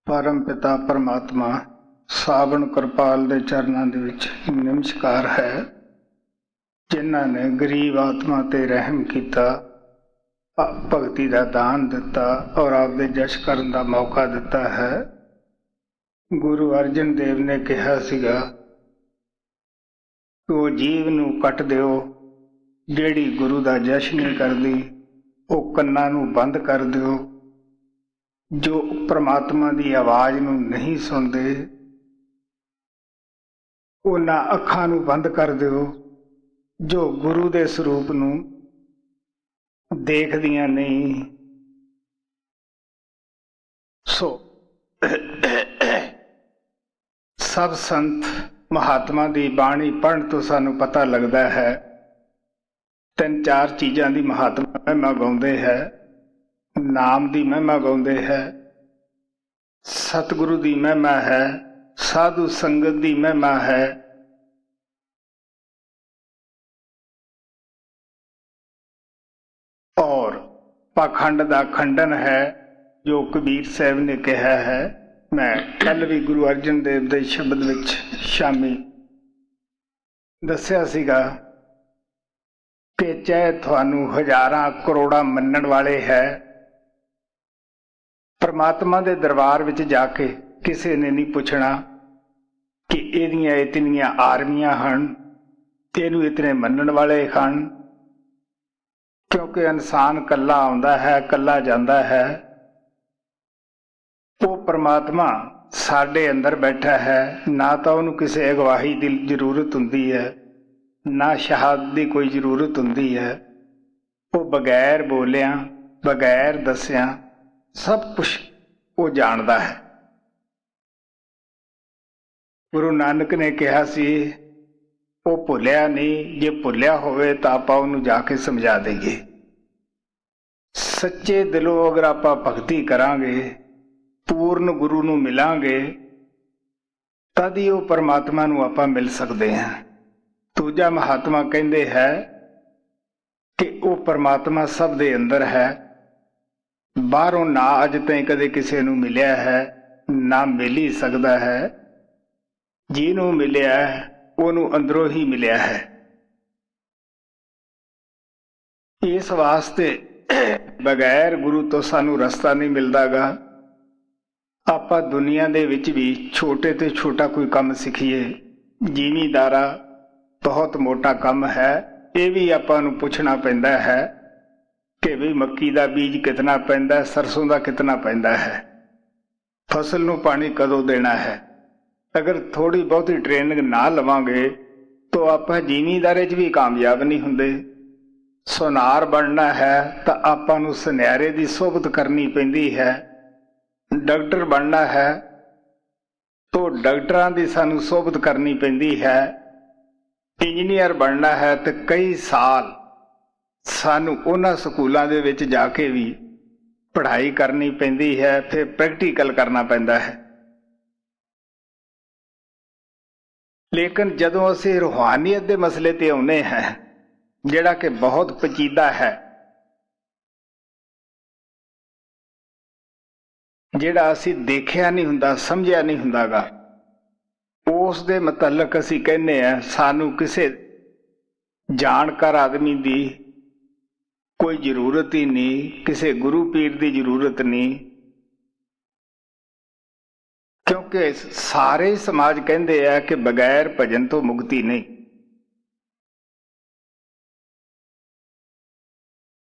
परम पिता परमात्मा सावण कृपाल दे चरनां दे विच नमस्कार है, जिन्हां ने गरीब आत्मा ते रहम कीता, भगती दा दान दिता और आपदे जश करन दा मौका दिता है। गुरु अर्जन देव ने कहा सीगा कि वो जीव नूं कट दिओ जिहड़ी गुरु दा जश नहीं करदी, वो कन्नां नूं बंद कर दिओ जो परमात्मा की आवाज़ नूं नहीं सुनते, उन्हां अखां नूं बंद कर दिओ जो गुरु दे स्वरूप नूं देखदियां नहीं। सो सब संत महात्मा की बाणी पढ़न तो सानू पता लगता है, तीन चार चीज़ां की महात्मा महिमा गाउंदे है। नाम की महिमा गाउंदे है, सतगुरु की महिमा है, साधु संगत की महिमा है, और पाखंड का खंडन है जो कबीर साहब ने कहा है। मैं कल भी गुरु अर्जन देव के शब्द विच शामी दस्या सीगा कि चाहे थानू हजारां करोड़ां मन्नण वाले है, परमात्मा दे दरबार विच जाके किसी ने नहीं पुछना कि इहदियां इतनियां आर्मियां हन, इहनूं इतने मन्नण वाले हन, क्योंकि इंसान कल्ला आउंदा है, कल्ला जांदा है। वो परमात्मा साडे अंदर बैठा है, ना तो उन्होंने किसी अगवाही की जरूरत हुंदी है, ना शहादत की कोई जरूरत हुंदी है। वो बगैर बोलिया बगैर दसिया सब कुछ वो जानता है। गुरु नानक ने कहा सी वो भुलिया नहीं, जे भुलिया होवे तो आपां उहनूं जाके समझा देंगे। सच्चे दिलों अगर आपां भगती करांगे, पूर्ण गुरु नूं मिलांगे, तद ही वो परमात्मा नूं आपां मिल सकते हैं। दूजा महात्मा कहते हैं कि वो परमात्मा सब दे अंदर है, बाहरों ना अज तक कदे किसी नूं मिलिया है, ना मिल ही सकता है। जिन्हों मिलिया उन्होंने अंदरों ही मिलिया है। इस वास्ते बगैर गुरु तो सानू रस्ता नहीं मिलता गा। आपां दुनिया दे विच भी छोटे तो छोटा कोई काम सीखीए, जिमीदारा बहुत मोटा काम है, ये भी आपां नूं पुछना पैंदा है कि भी मक्की का बीज कितना पैंदा, सरसों का कितना पैंदा है, फसल नूं पानी कदों देना है। अगर थोड़ी बहुती ट्रेनिंग ना लवांगे तो आपां जिमीदारे च भी कामयाब नहीं हुंदे। सुनार बनना है तो आपां नूं सुनहरे की सोबत करनी पैंदी है। डॉक्टर बनना है तो डॉक्टरां की सानू सोबत करनी पैंदी है। इंजीनियर बनना है तो कई साल सानू उन्हां स्कूलों दे विच जाके भी पढ़ाई करनी पैंदी है, फिर प्रैक्टिकल करना पैंदा है। लेकिन जदों असीं रूहानियत के मसले ते आउंदे हैं, जिहड़ा कि बहुत पेचीदा है, जिहड़ा असीं देखिया नहीं हुंदा, समझिया नहीं हुंदा गा, उस दे मुतलक असीं कहने हैं सानू किसी जानकार आदमी की कोई जरूरत ही नहीं, किसी गुरु पीर की जरूरत नहीं, क्योंकि सारे समाज कहते हैं कि बगैर भजन तो मुक्ति नहीं।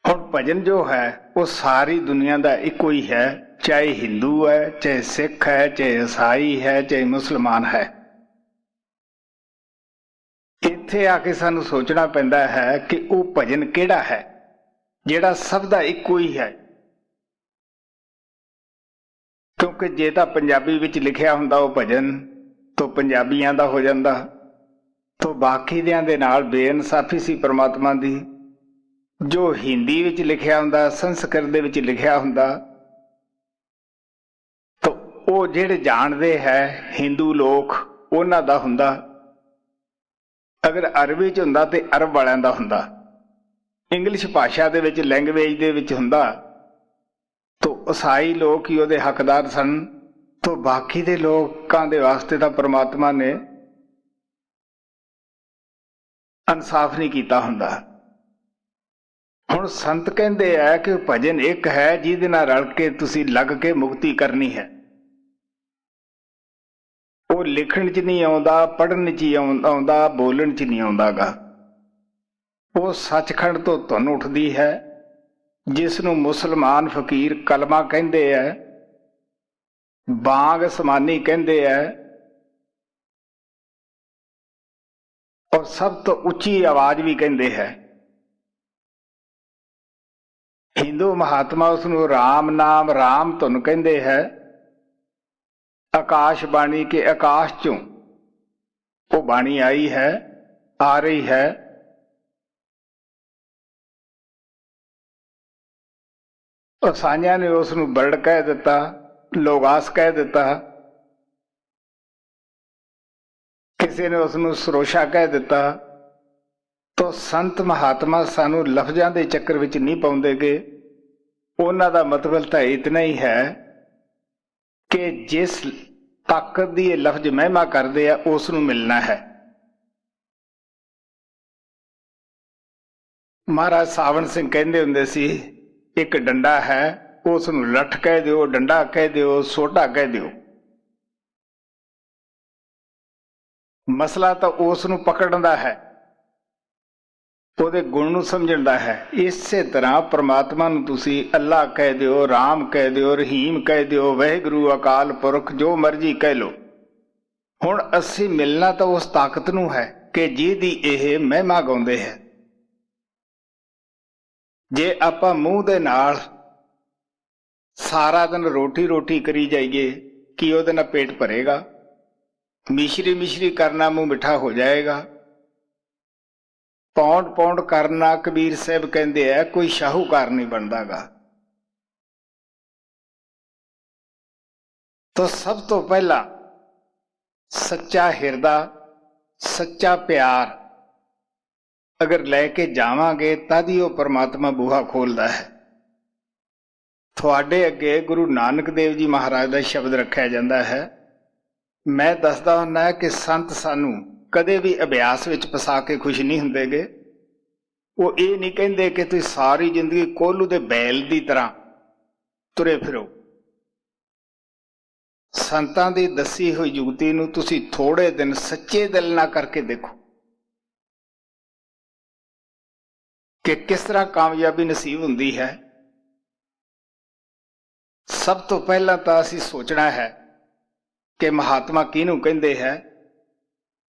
और भजन जो है वो सारी दुनिया का इको ही है, चाहे हिंदू है, चाहे सिख है, चाहे ईसाई है, चाहे मुसलमान है। इत्थे आके सानू सोचना पैंदा है कि वो भजन किहड़ा है जिहड़ा सब दा इको ही है। क्योंकि जे तां पंजाबी विच लिखिया हुंदा वो भजन तो पंजाबियां दा हो जांदा, तो बाकी दियां दे नाल बेइनसाफी सी परमात्मा दी। जो हिंदी विच लिखिया हुंदा, संस्कृत दे विच लिखिया हुंदा, तो वो जिहड़े जाणदे है हिंदू लोक उन्हां दा हुंदा। अगर अरबी च हुंदा ते अरब वालियां दा हुंदा, इंग्लिश भाषा दे विच लैंगवेज दे विच हुंदा तो ईसाई लोग ही उहदे हकदार सन, तो बाकी दे लोकां दे वास्ते तां परमात्मा ने इंसाफ नहीं कीता हुंदा। हुण संत कहंदे आ कि भजन एक है जिहदे नाल रल के तुसीं लग के मुक्ति करनी है। वो लिखण च नहीं आउंदा, पढ़न च ही आउंदा, बोलण च नहीं आउंदा गा। वो सचखंड तो धुन उठदी है जिसनूं मुसलमान फकीर कलमा कहंदे आ, बांग समानी कहंदे आ, और सब तो उच्ची आवाज भी कहंदे है। हिंदू महात्मा उसनूं राम नाम राम धुन कहंदे है। आकाश बाणी के आकाश चों वो बाणी आई है, आ रही है। और साइयां ने उसनूं बर्ड कह दिता, लोगास कह दिता, किसी ने उसनूं सरोशा कह दिता। तो संत महात्मा सानू लफ्जां दे चक्कर विच नहीं पाउंदेगे। उन्हां दा मतलब तां इतना ही है कि जिस ताकत दी लफ्ज महिमा करदे आ उसनूं मिलना है। महाराज सावण सिंह कहंदे हुंदे सी, एक डंडा है उसनूं लठ कह दिओ, डंडा कह दिओ, सोटा कह दिओ, मसला तो उसनूं पकड़न दा है, ਉਹਦੇ ਗੁਣ ਨੂੰ ਸਮਝਣ ਦਾ ਹੈ। ਇਸੇ ਤਰ੍ਹਾਂ ਪ੍ਰਮਾਤਮਾ ਨੂੰ ਤੁਸੀਂ ਅੱਲਾ ਕਹਿ ਦਿਓ, ਰਾਮ ਕਹਿ ਦਿਓ, ਰਹੀਮ ਕਹਿ ਦਿਓ, ਵਾਹਿਗੁਰੂ, ਅਕਾਲ ਪੁਰਖ, ਜੋ ਮਰਜ਼ੀ ਕਹਿ ਲਓ। ਹੁਣ ਅਸੀਂ ਮਿਲਣਾ ਤਾਂ ਉਸ ਤਾਕਤ ਨੂੰ ਹੈ ਕਿ ਜਿਹਦੀ ਇਹ ਮਹਿਮਾ ਗਾਉਂਦੇ ਹੈ। ਜੇ ਆਪਾਂ ਮੂੰਹ ਦੇ ਨਾਲ ਸਾਰਾ ਦਿਨ ਰੋਟੀ ਰੋਟੀ ਕਰੀ ਜਾਈਏ ਕੀ ਉਹਦੇ ਨਾਲ ਪੇਟ ਭਰੇਗਾ? ਮਿਸ਼ਰੀ ਮਿਸ਼ਰੀ ਕਰਨਾ ਮੂੰਹ ਮਿੱਠਾ ਹੋ ਜਾਏਗਾ। ਪੌਂਡ ਪੌਂਡ ਕਰਨਾ ਕਬੀਰ ਸਾਹਿਬ ਕਹਿੰਦੇ ਆ ਕੋਈ ਸ਼ਾਹੂਕਾਰ ਨਹੀਂ ਬਣਦਾਗਾ। तो सब तो पहला सच्चा हिरदा, सच्चा प्यार अगर लैके जावांगे तद ही वह परमात्मा बूहा खोलता है। थोड़े अगे गुरु नानक देव जी महाराज का शब्द रखा जाता है। मैं दसदा हुंदा है कि संत सानू कदे भी अभ्यास विच फसा के खुश नहीं हुंदेगे। वो ये नहीं कहते कि तुसीं सारी जिंदगी कोहलू दे बैल की तरह तुरे फिरो। संतां दी दसी हुई जुगती नूं तुसीं थोड़े दिन सच्चे दिल ना करके देखो कि किस तरह कामयाबी नसीब हुंदी है। सब तो पहला तो असीं सोचना है कि महात्मा किहनूं कहंदे है,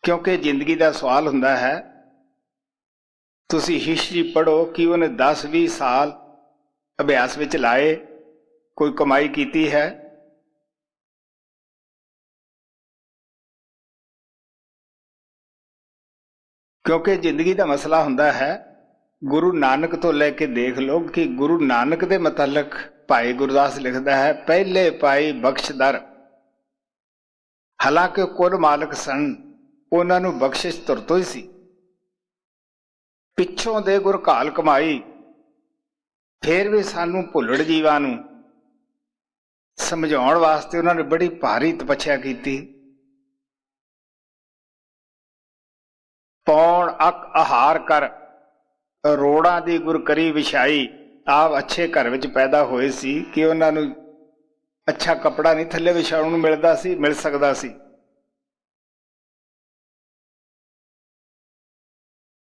क्योंकि जिंदगी का सवाल हुंदा है। तुसी हिस्ट्री पढ़ो कि उन्हें 10-20 साल अभ्यास विच लाए, कोई कमाई कीती है। क्योंकि जिंदगी का मसला हुंदा है। गुरु नानक तो लैके देख लो कि गुरु नानक दे मुतलक भाई गुरदास लिखता है, पहले पाई बख्शदर हालांकि कुल मालक सन, उन्हां नूं बख्शिश तुर तो ही सी। पिछों दे गुर घाल कमाई, फिर भी सानू भुलड़ जीवां नूं समझाउण वास्ते उन्होंने बड़ी भारी तपस्या की। पौण अक आहार कर रोड़ा दी गुर करी विछाई। आप अच्छे घर विच पैदा होए सी कि उन्हां नूं अच्छा कपड़ा नहीं थल्ले विछाउण नूं मिलदा सी, मिल सकदा सी।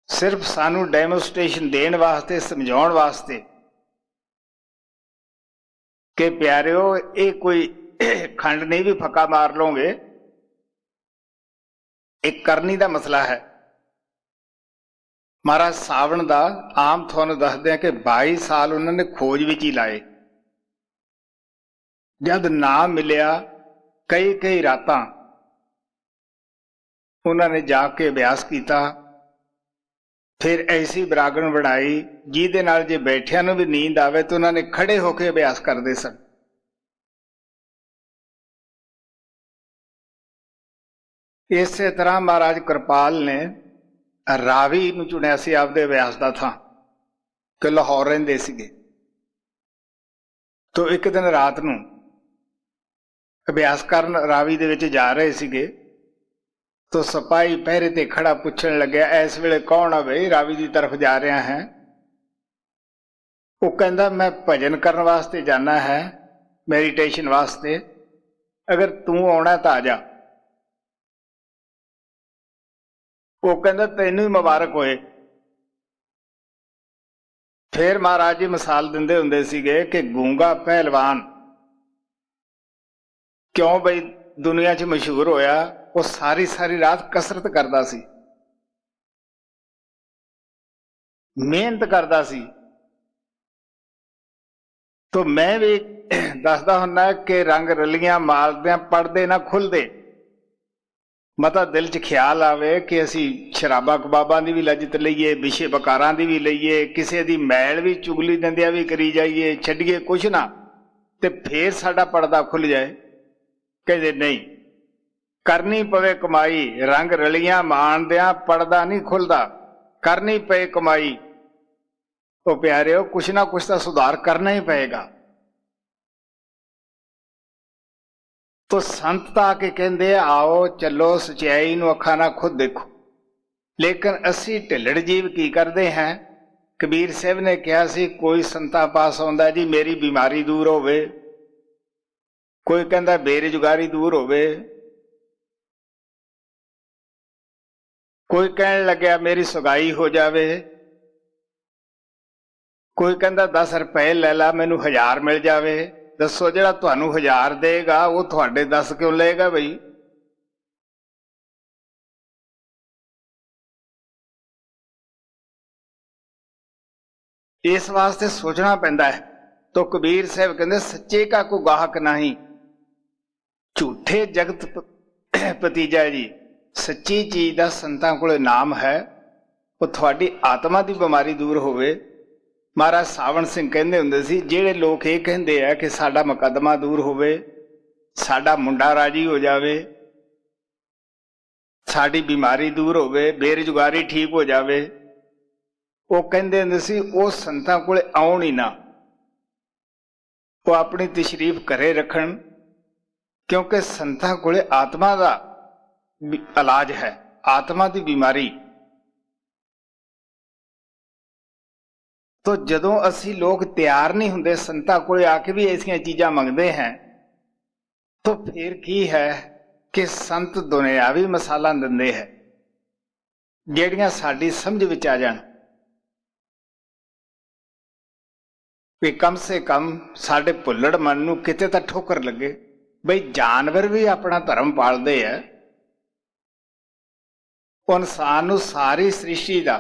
सिर्फ सानू डेमोस्ट्रेशन देण वास्ते, समझाउण वास्ते कि प्यारिओ ये कोई खंड नहीं भी फक्का मार लोगे, एक करनी का मसला है। महाराज सावण का आम थानू दसदे कि 22 साल उन्होंने खोज विच ही लाए। जब ना मिलिया कई कई रातां उन्होंने जाके अभ्यास किया। फिर ऐसी बरागण बनाई जिहदे नाल जे बैठिया नूं भी नींद आवे तो उन्होंने खड़े होकर अभ्यास करते सन। इसे तरह महाराज कृपाल ने रावी नूं चुनिया सी आपदे अभ्यास का थां कि लाहौर रहिंदे सीगे। तो एक दिन रात नूं ਅਭਿਆਸ ਕਰਨ ਰਾਵੀ ਦੇ ਵਿੱਚ ਜਾ ਰਹੇ ਸੀਗੇ। ਤੋ ਸਿਪਾਹੀ ਪਹਿਰੇ ਤੇ ਖੜਾ ਪੁੱਛਣ ਲੱਗਿਆ, ਇਸ ਵੇਲੇ ਕੌਣ ਆ ਬਈ, ਰਾਵੀ ਦੀ ਤਰਫ ਜਾ ਰਿਹਾ ਹੈ? ਉਹ ਕਹਿੰਦਾ ਮੈਂ ਭਜਨ ਕਰਨ ਵਾਸਤੇ ਜਾਣਾ ਹੈ, ਮੈਡੀਟੇਸ਼ਨ ਵਾਸਤੇ, ਅਗਰ ਤੂੰ ਆਉਣਾ ਤਾਂ ਆ ਜਾ। ਉਹ ਕਹਿੰਦਾ ਤੈਨੂੰ ਹੀ ਮੁਬਾਰਕ ਹੋਏ। ਫਿਰ ਮਹਾਰਾਜ ਜੀ ਮਿਸਾਲ ਦਿੰਦੇ ਹੁੰਦੇ ਸੀਗੇ ਕਿ ਗੂੰਗਾ ਪਹਿਲਵਾਨ ਕਿਉਂ ਬਈ ਦੁਨੀਆ 'ਚ ਮਸ਼ਹੂਰ ਹੋਇਆ? ਉਹ ਸਾਰੀ ਸਾਰੀ ਰਾਤ ਕਸਰਤ ਕਰਦਾ ਸੀ, ਮਿਹਨਤ ਕਰਦਾ ਸੀ। ਤੋ ਮੈਂ ਵੀ ਦੱਸਦਾ ਹੁੰਦਾ ਕਿ ਰੰਗ ਰਲੀਆਂ ਮਾਰਦਿਆਂ ਪੜਦੇ ਨਾ ਖੁੱਲਦੇ। ਮਤਾ ਦਿਲ 'ਚ ਖਿਆਲ ਆਵੇ ਕਿ ਅਸੀਂ ਸ਼ਰਾਬਾਂ ਕਬਾਬਾਂ ਦੀ ਵੀ ਲੱਜਤ ਲਈਏ, ਵਿਸ਼ੇ ਬਕਾਰਾਂ ਦੀ ਵੀ ਲਈਏ, ਕਿਸੇ ਦੀ ਮੈਲ ਵੀ ਚੁਗਲੀ ਦਿੰਦਿਆਂ ਵੀ ਕਰੀ ਜਾਈਏ, ਛੱਡੀਏ ਕੁਛ ਨਾ, ਤੇ ਫੇਰ ਸਾਡਾ ਪਰਦਾ ਖੁੱਲ ਜਾਏ। ਕਹਿੰਦੇ ਨਹੀਂ, ਕਰਨੀ ਪਵੇ ਕਮਾਈ, ਰੰਗ ਰਲੀਆਂ ਮਾਣਦਿਆਂ ਪਰਦਾ ਨਹੀਂ ਖੁੱਲਦਾ, ਕਰਨੀ ਪਏ ਕਮਾਈ। ਉਹ ਪਿਆਰਿਓ, ਕੁਛ ਨਾ ਕੁਛ ਤਾਂ ਸੁਧਾਰ ਕਰਨਾ ਹੀ ਪਏਗਾ। ਤੋ ਸੰਤ ਤਾਂ ਆ ਕੇ ਕਹਿੰਦੇ ਆਓ ਚੱਲੋ ਸਚਾਈ ਨੂੰ ਅੱਖਾਂ ਨਾਲ ਖੁਦ ਦੇਖੋ। ਲੇਕਿਨ ਅਸੀਂ ਢਿੱਲੜ ਜੀਵ ਕੀ ਕਰਦੇ ਹਾਂ? ਕਬੀਰ ਸਾਹਿਬ ਨੇ ਕਿਹਾ ਸੀ ਕੋਈ ਸੰਤਾਂ ਪਾਸ ਆਉਂਦਾ ਜੀ ਮੇਰੀ ਬਿਮਾਰੀ ਦੂਰ ਹੋਵੇ, ਕੋਈ ਕਹਿੰਦਾ ਬੇਰੁਜ਼ਗਾਰੀ ਦੂਰ ਹੋਵੇ, ਕੋਈ ਕਹਿਣ ਲੱਗਿਆ ਮੇਰੀ ਸੁਗਾਈ ਹੋ ਜਾਵੇ, ਕੋਈ ਕਹਿੰਦਾ 10 ਰੁਪਏ ਲੈ ਲਾ ਮੈਨੂੰ 1000 ਮਿਲ ਜਾਵੇ। ਦੱਸੋ ਜਿਹੜਾ ਤੁਹਾਨੂੰ 1000 ਦੇਗਾ ਉਹ ਤੁਹਾਡੇ 10 ਕਿਉਂ ਲਏਗਾ ਬਈ? ਇਸ ਵਾਸਤੇ ਸੋਚਣਾ ਪੈਂਦਾ ਹੈ। ਤੋ ਕਬੀਰ ਸਾਹਿਬ ਕਹਿੰਦੇ ਸੱਚੇ ਕਾ ਕੋ ਗਾਹਕ ਨਹੀਂ, ਝੂਠੇ ਜਗਤ ਭਤੀਜਾ ਜੀ। ਸੱਚੀ ਚੀਜ਼ ਦਾ ਸੰਤਾਂ ਕੋਲੇ ਨਾਮ ਹੈ, ਉਹ ਤੁਹਾਡੀ ਆਤਮਾ ਦੀ ਬਿਮਾਰੀ ਦੂਰ ਹੋਵੇ। ਮਹਾਰਾਜ ਸਾਵਣ ਸਿੰਘ ਕਹਿੰਦੇ ਹੁੰਦੇ ਸੀ ਜਿਹੜੇ ਲੋਕ ਇਹ ਕਹਿੰਦੇ ਆ ਕਿ ਸਾਡਾ ਮੁਕੱਦਮਾ ਦੂਰ ਹੋਵੇ, ਸਾਡਾ ਮੁੰਡਾ ਰਾਜੀ ਹੋ ਜਾਵੇ, ਸਾਡੀ ਬਿਮਾਰੀ ਦੂਰ ਹੋਵੇ, ਬੇਰੁਜ਼ਗਾਰੀ ਠੀਕ ਹੋ ਜਾਵੇ, ਉਹ ਕਹਿੰਦੇ ਹੁੰਦੇ ਸੀ ਉਹ ਸੰਤਾਂ ਕੋਲੇ ਆਉਣ ਹੀ ਨਾ, ਉਹ ਆਪਣੀ ਤਸ਼ਰੀਫ ਘਰੇ ਰੱਖਣ, ਕਿਉਂਕਿ ਸੰਤਾਂ ਕੋਲੇ ਆਤਮਾ ਦਾ ਇਲਾਜ ਹੈ, ਆਤਮਾ ਦੀ ਬਿਮਾਰੀ। ਤੋ ਜਦੋਂ ਅਸੀਂ ਲੋਕ ਤਿਆਰ ਨਹੀਂ ਹੁੰਦੇ, ਸੰਤਾਂ ਕੋਲੇ ਆ ਕੇ ਵੀ ਐਸੀਆਂ ਚੀਜ਼ਾਂ ਮੰਗਦੇ हैं, तो फिर की है कि संत दुनियावी मिसालां दिंदे है ਜਿਹੜੀਆਂ ਸਾਡੀ ਸਮਝ ਵਿੱਚ ਆ ਜਾਣ, ਵੀ ਕਮ ਸੇ ਕਮ ਸਾਡੇ ਭੁੱਲੜ ਮਨ ਨੂੰ ਕਿਤੇ ਤਾਂ ਠੋਕਰ ਲੱਗੇ। ਬਈ ਜਾਨਵਰ ਵੀ ਆਪਣਾ ਧਰਮ ਪਾਲਦੇ ਆ, ਉਹ ਇਨਸਾਨ ਨੂੰ ਸਾਰੀ ਸ੍ਰਿਸ਼ਟੀ ਦਾ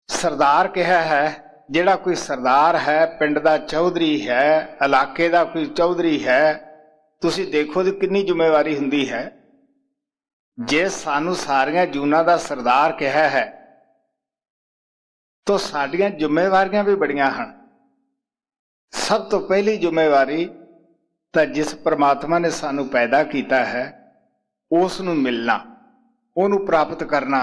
ਸਰਦਾਰ ਕਿਹਾ ਹੈ। ਜਿਹੜਾ ਕੋਈ ਸਰਦਾਰ ਹੈ, ਪਿੰਡ ਦਾ ਚੌਧਰੀ ਹੈ, ਇਲਾਕੇ ਦਾ ਕੋਈ ਚੌਧਰੀ ਹੈ, ਤੁਸੀਂ ਦੇਖੋ ਦੀ ਕਿੰਨੀ ਜ਼ਿੰਮੇਵਾਰੀ ਹੁੰਦੀ ਹੈ। ਜੇ ਸਾਨੂੰ ਸਾਰੀਆਂ ਜੂਨਾਂ ਦਾ ਸਰਦਾਰ ਕਿਹਾ ਹੈ ਤਾਂ ਸਾਡੀਆਂ ਜ਼ਿੰਮੇਵਾਰੀਆਂ ਵੀ ਬੜੀਆਂ ਹਨ। ਸਭ ਤੋਂ ਪਹਿਲੀ ਜ਼ਿੰਮੇਵਾਰੀ ਤਾਂ ਜਿਸ ਪ੍ਰਮਾਤਮਾ ਨੇ ਸਾਨੂੰ ਪੈਦਾ ਕੀਤਾ ਹੈ ਉਸ ਨੂੰ ਮਿਲਣਾ, ਉਹਨੂੰ ਪ੍ਰਾਪਤ ਕਰਨਾ।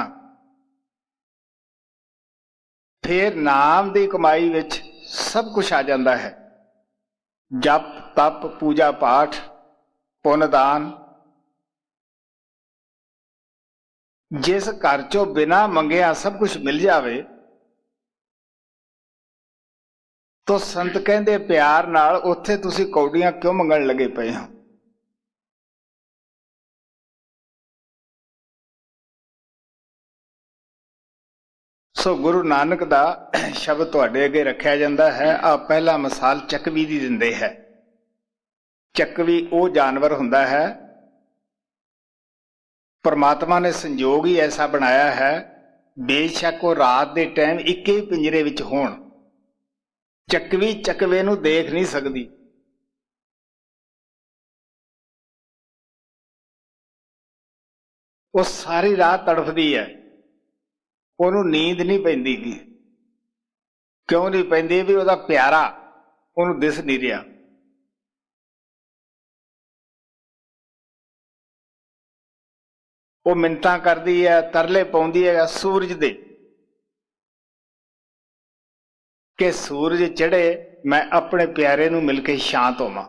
ਫਿਰ ਨਾਮ ਦੀ ਕਮਾਈ ਵਿੱਚ ਸਭ ਕੁਝ ਆ ਜਾਂਦਾ ਹੈ। ਜਪ ਤਪ ਪੂਜਾ ਪਾਠ ਪੁੰਨ ਦਾਨ। ਜਿਸ ਘਰ ਚੋਂ ਬਿਨਾਂ ਮੰਗਿਆ ਸਭ ਕੁਝ ਮਿਲ ਜਾਵੇ ਤਾਂ ਸੰਤ ਕਹਿੰਦੇ ਪਿਆਰ ਨਾਲ ਉੱਥੇ ਤੁਸੀਂ ਕੌਡੀਆਂ ਕਿਉਂ ਮੰਗਣ ਲੱਗੇ ਪਏ ਹੋ? ਸੋ ਗੁਰੂ ਨਾਨਕ ਦਾ ਸ਼ਬਦ ਤੁਹਾਡੇ ਅੱਗੇ ਰੱਖਿਆ ਜਾਂਦਾ ਹੈ। ਆ ਪਹਿਲਾ ਮਿਸਾਲ ਚੱਕਵੀ ਦੀ ਦਿੰਦੇ ਹੈ। ਚੱਕਵੀ ਉਹ ਜਾਨਵਰ ਹੁੰਦਾ ਹੈ, ਪਰਮਾਤਮਾ ਨੇ ਸੰਜੋਗ ਹੀ ਐਸਾ ਬਣਾਇਆ ਹੈ, ਬੇਸ਼ੱਕ ਉਹ ਰਾਤ ਦੇ ਟਾਈਮ ਇੱਕੇ ਹੀ ਪਿੰਜਰੇ ਵਿੱਚ ਹੋਣ, ਚੱਕਵੀ ਚੱਕਵੇ ਨੂੰ ਦੇਖ ਨਹੀਂ ਸਕਦੀ। ਉਹ ਸਾਰੀ ਰਾਤ ਤੜਫਦੀ ਹੈ, ਉਹਨੂੰ ਨੀਂਦ ਨਹੀਂ ਪੈਂਦੀ। ਕਿਉਂ ਨਹੀਂ ਪੈਂਦੀ? ਵੀ ਉਹਦਾ ਪਿਆਰਾ ਉਹਨੂੰ ਦਿਸ ਨਹੀਂ ਰਿਹਾ। ਉਹ ਮਿੰਨਤਾਂ ਕਰਦੀ ਹੈ, ਤਰਲੇ ਪਾਉਂਦੀ ਹੈ ਸੂਰਜ ਦੇ कि सूरज चढ़े मैं अपने प्यारे नूं मिल के शांत होवां।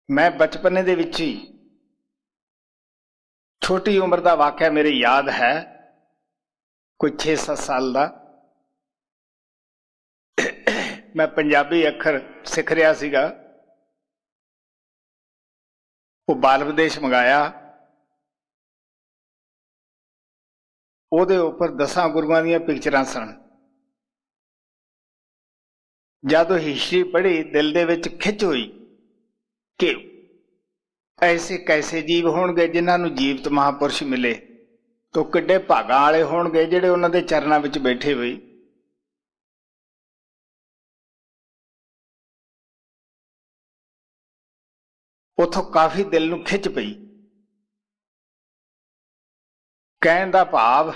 मैं बचपने दे विच ही छोटी उम्र का वाक़या मेरे याद है, कोई 6-7 साल का। मैं पंजाबी अखर सिख रहा सीगा, वो बाल विदेश मंगाया, ਉਹਦੇ ਉੱਪਰ 10 ਗੁਰੂਆਂ ਦੀਆਂ ਪਿਕਚਰਾਂ ਸਨ। ਜਦੋਂ ਹਿਸਟਰੀ ਪੜ੍ਹੀ ਦਿਲ ਦੇ ਵਿੱਚ ਖਿੱਚ ਹੋਈ ਕਿ ਐਸੇ ਕੈਸੇ ਜੀਵ ਹੋਣਗੇ ਜਿਨ੍ਹਾਂ ਨੂੰ ਜੀਵਤ ਮਹਾਂਪੁਰਸ਼ ਮਿਲੇ, ਤਾਂ ਕਿੱਡੇ ਭਾਗਾਂ ਵਾਲੇ ਹੋਣਗੇ ਜਿਹੜੇ ਉਹਨਾਂ ਦੇ ਚਰਨਾਂ ਵਿੱਚ ਬੈਠੇ ਹੋਏ। ਉੱਥੋਂ ਕਾਫੀ ਦਿਲ ਨੂੰ ਖਿੱਚ ਪਈ। ਕਹਿਣ ਦਾ ਭਾਵ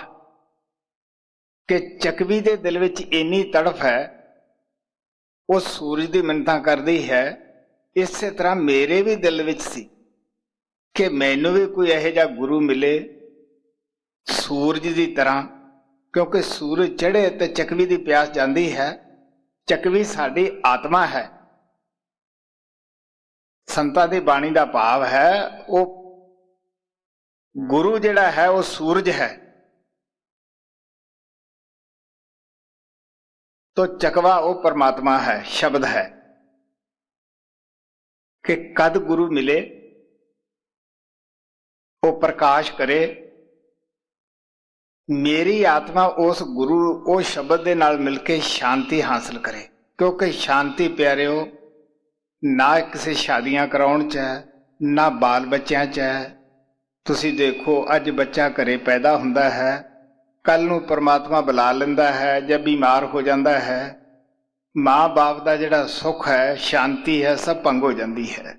ਕਿ ਚੱਕਵੀ ਦੇ ਦਿਲ ਵਿੱਚ ਇੰਨੀ ਤੜਫ ਹੈ, ਉਹ ਸੂਰਜ ਦੀ ਮਿੰਨਤਾਂ ਕਰਦੀ ਹੈ। ਇਸੇ ਤਰ੍ਹਾਂ ਮੇਰੇ ਵੀ ਦਿਲ ਵਿੱਚ ਸੀ ਕਿ ਮੈਨੂੰ ਵੀ ਕੋਈ ਇਹੋ ਜਿਹਾ ਗੁਰੂ ਮਿਲੇ ਸੂਰਜ ਦੀ ਤਰ੍ਹਾਂ, ਕਿਉਂਕਿ ਸੂਰਜ ਚੜ੍ਹੇ ਤੇ ਚੱਕਵੀ ਦੀ ਪਿਆਸ ਜਾਂਦੀ ਹੈ। ਚੱਕਵੀ ਸਾਡੀ ਆਤਮਾ ਹੈ। ਸੰਤਾਂ ਦੀ ਬਾਣੀ ਦਾ ਭਾਵ ਹੈ ਉਹ ਗੁਰੂ ਜਿਹੜਾ ਹੈ ਉਹ ਸੂਰਜ ਹੈ, तो चकवा वो परमात्मा है, शब्द है कि कद गुरु मिले वो प्रकाश करे, मेरी आत्मा उस गुरु उस शब्द दे नाल मिलके शांति हासिल करे। क्योंकि शांति प्यारिओ ना किसी शादियां कराउण च है, ना बाल बच्चों च है। तुसी देखो अज बच्चा घरे पैदा हुंदा है, कल नूं परमात्मा बुला लैंदा है जब बीमार हो जाता है, माँ बाप का जिहड़ा सुख है शांति है सब भंग हो जाती है।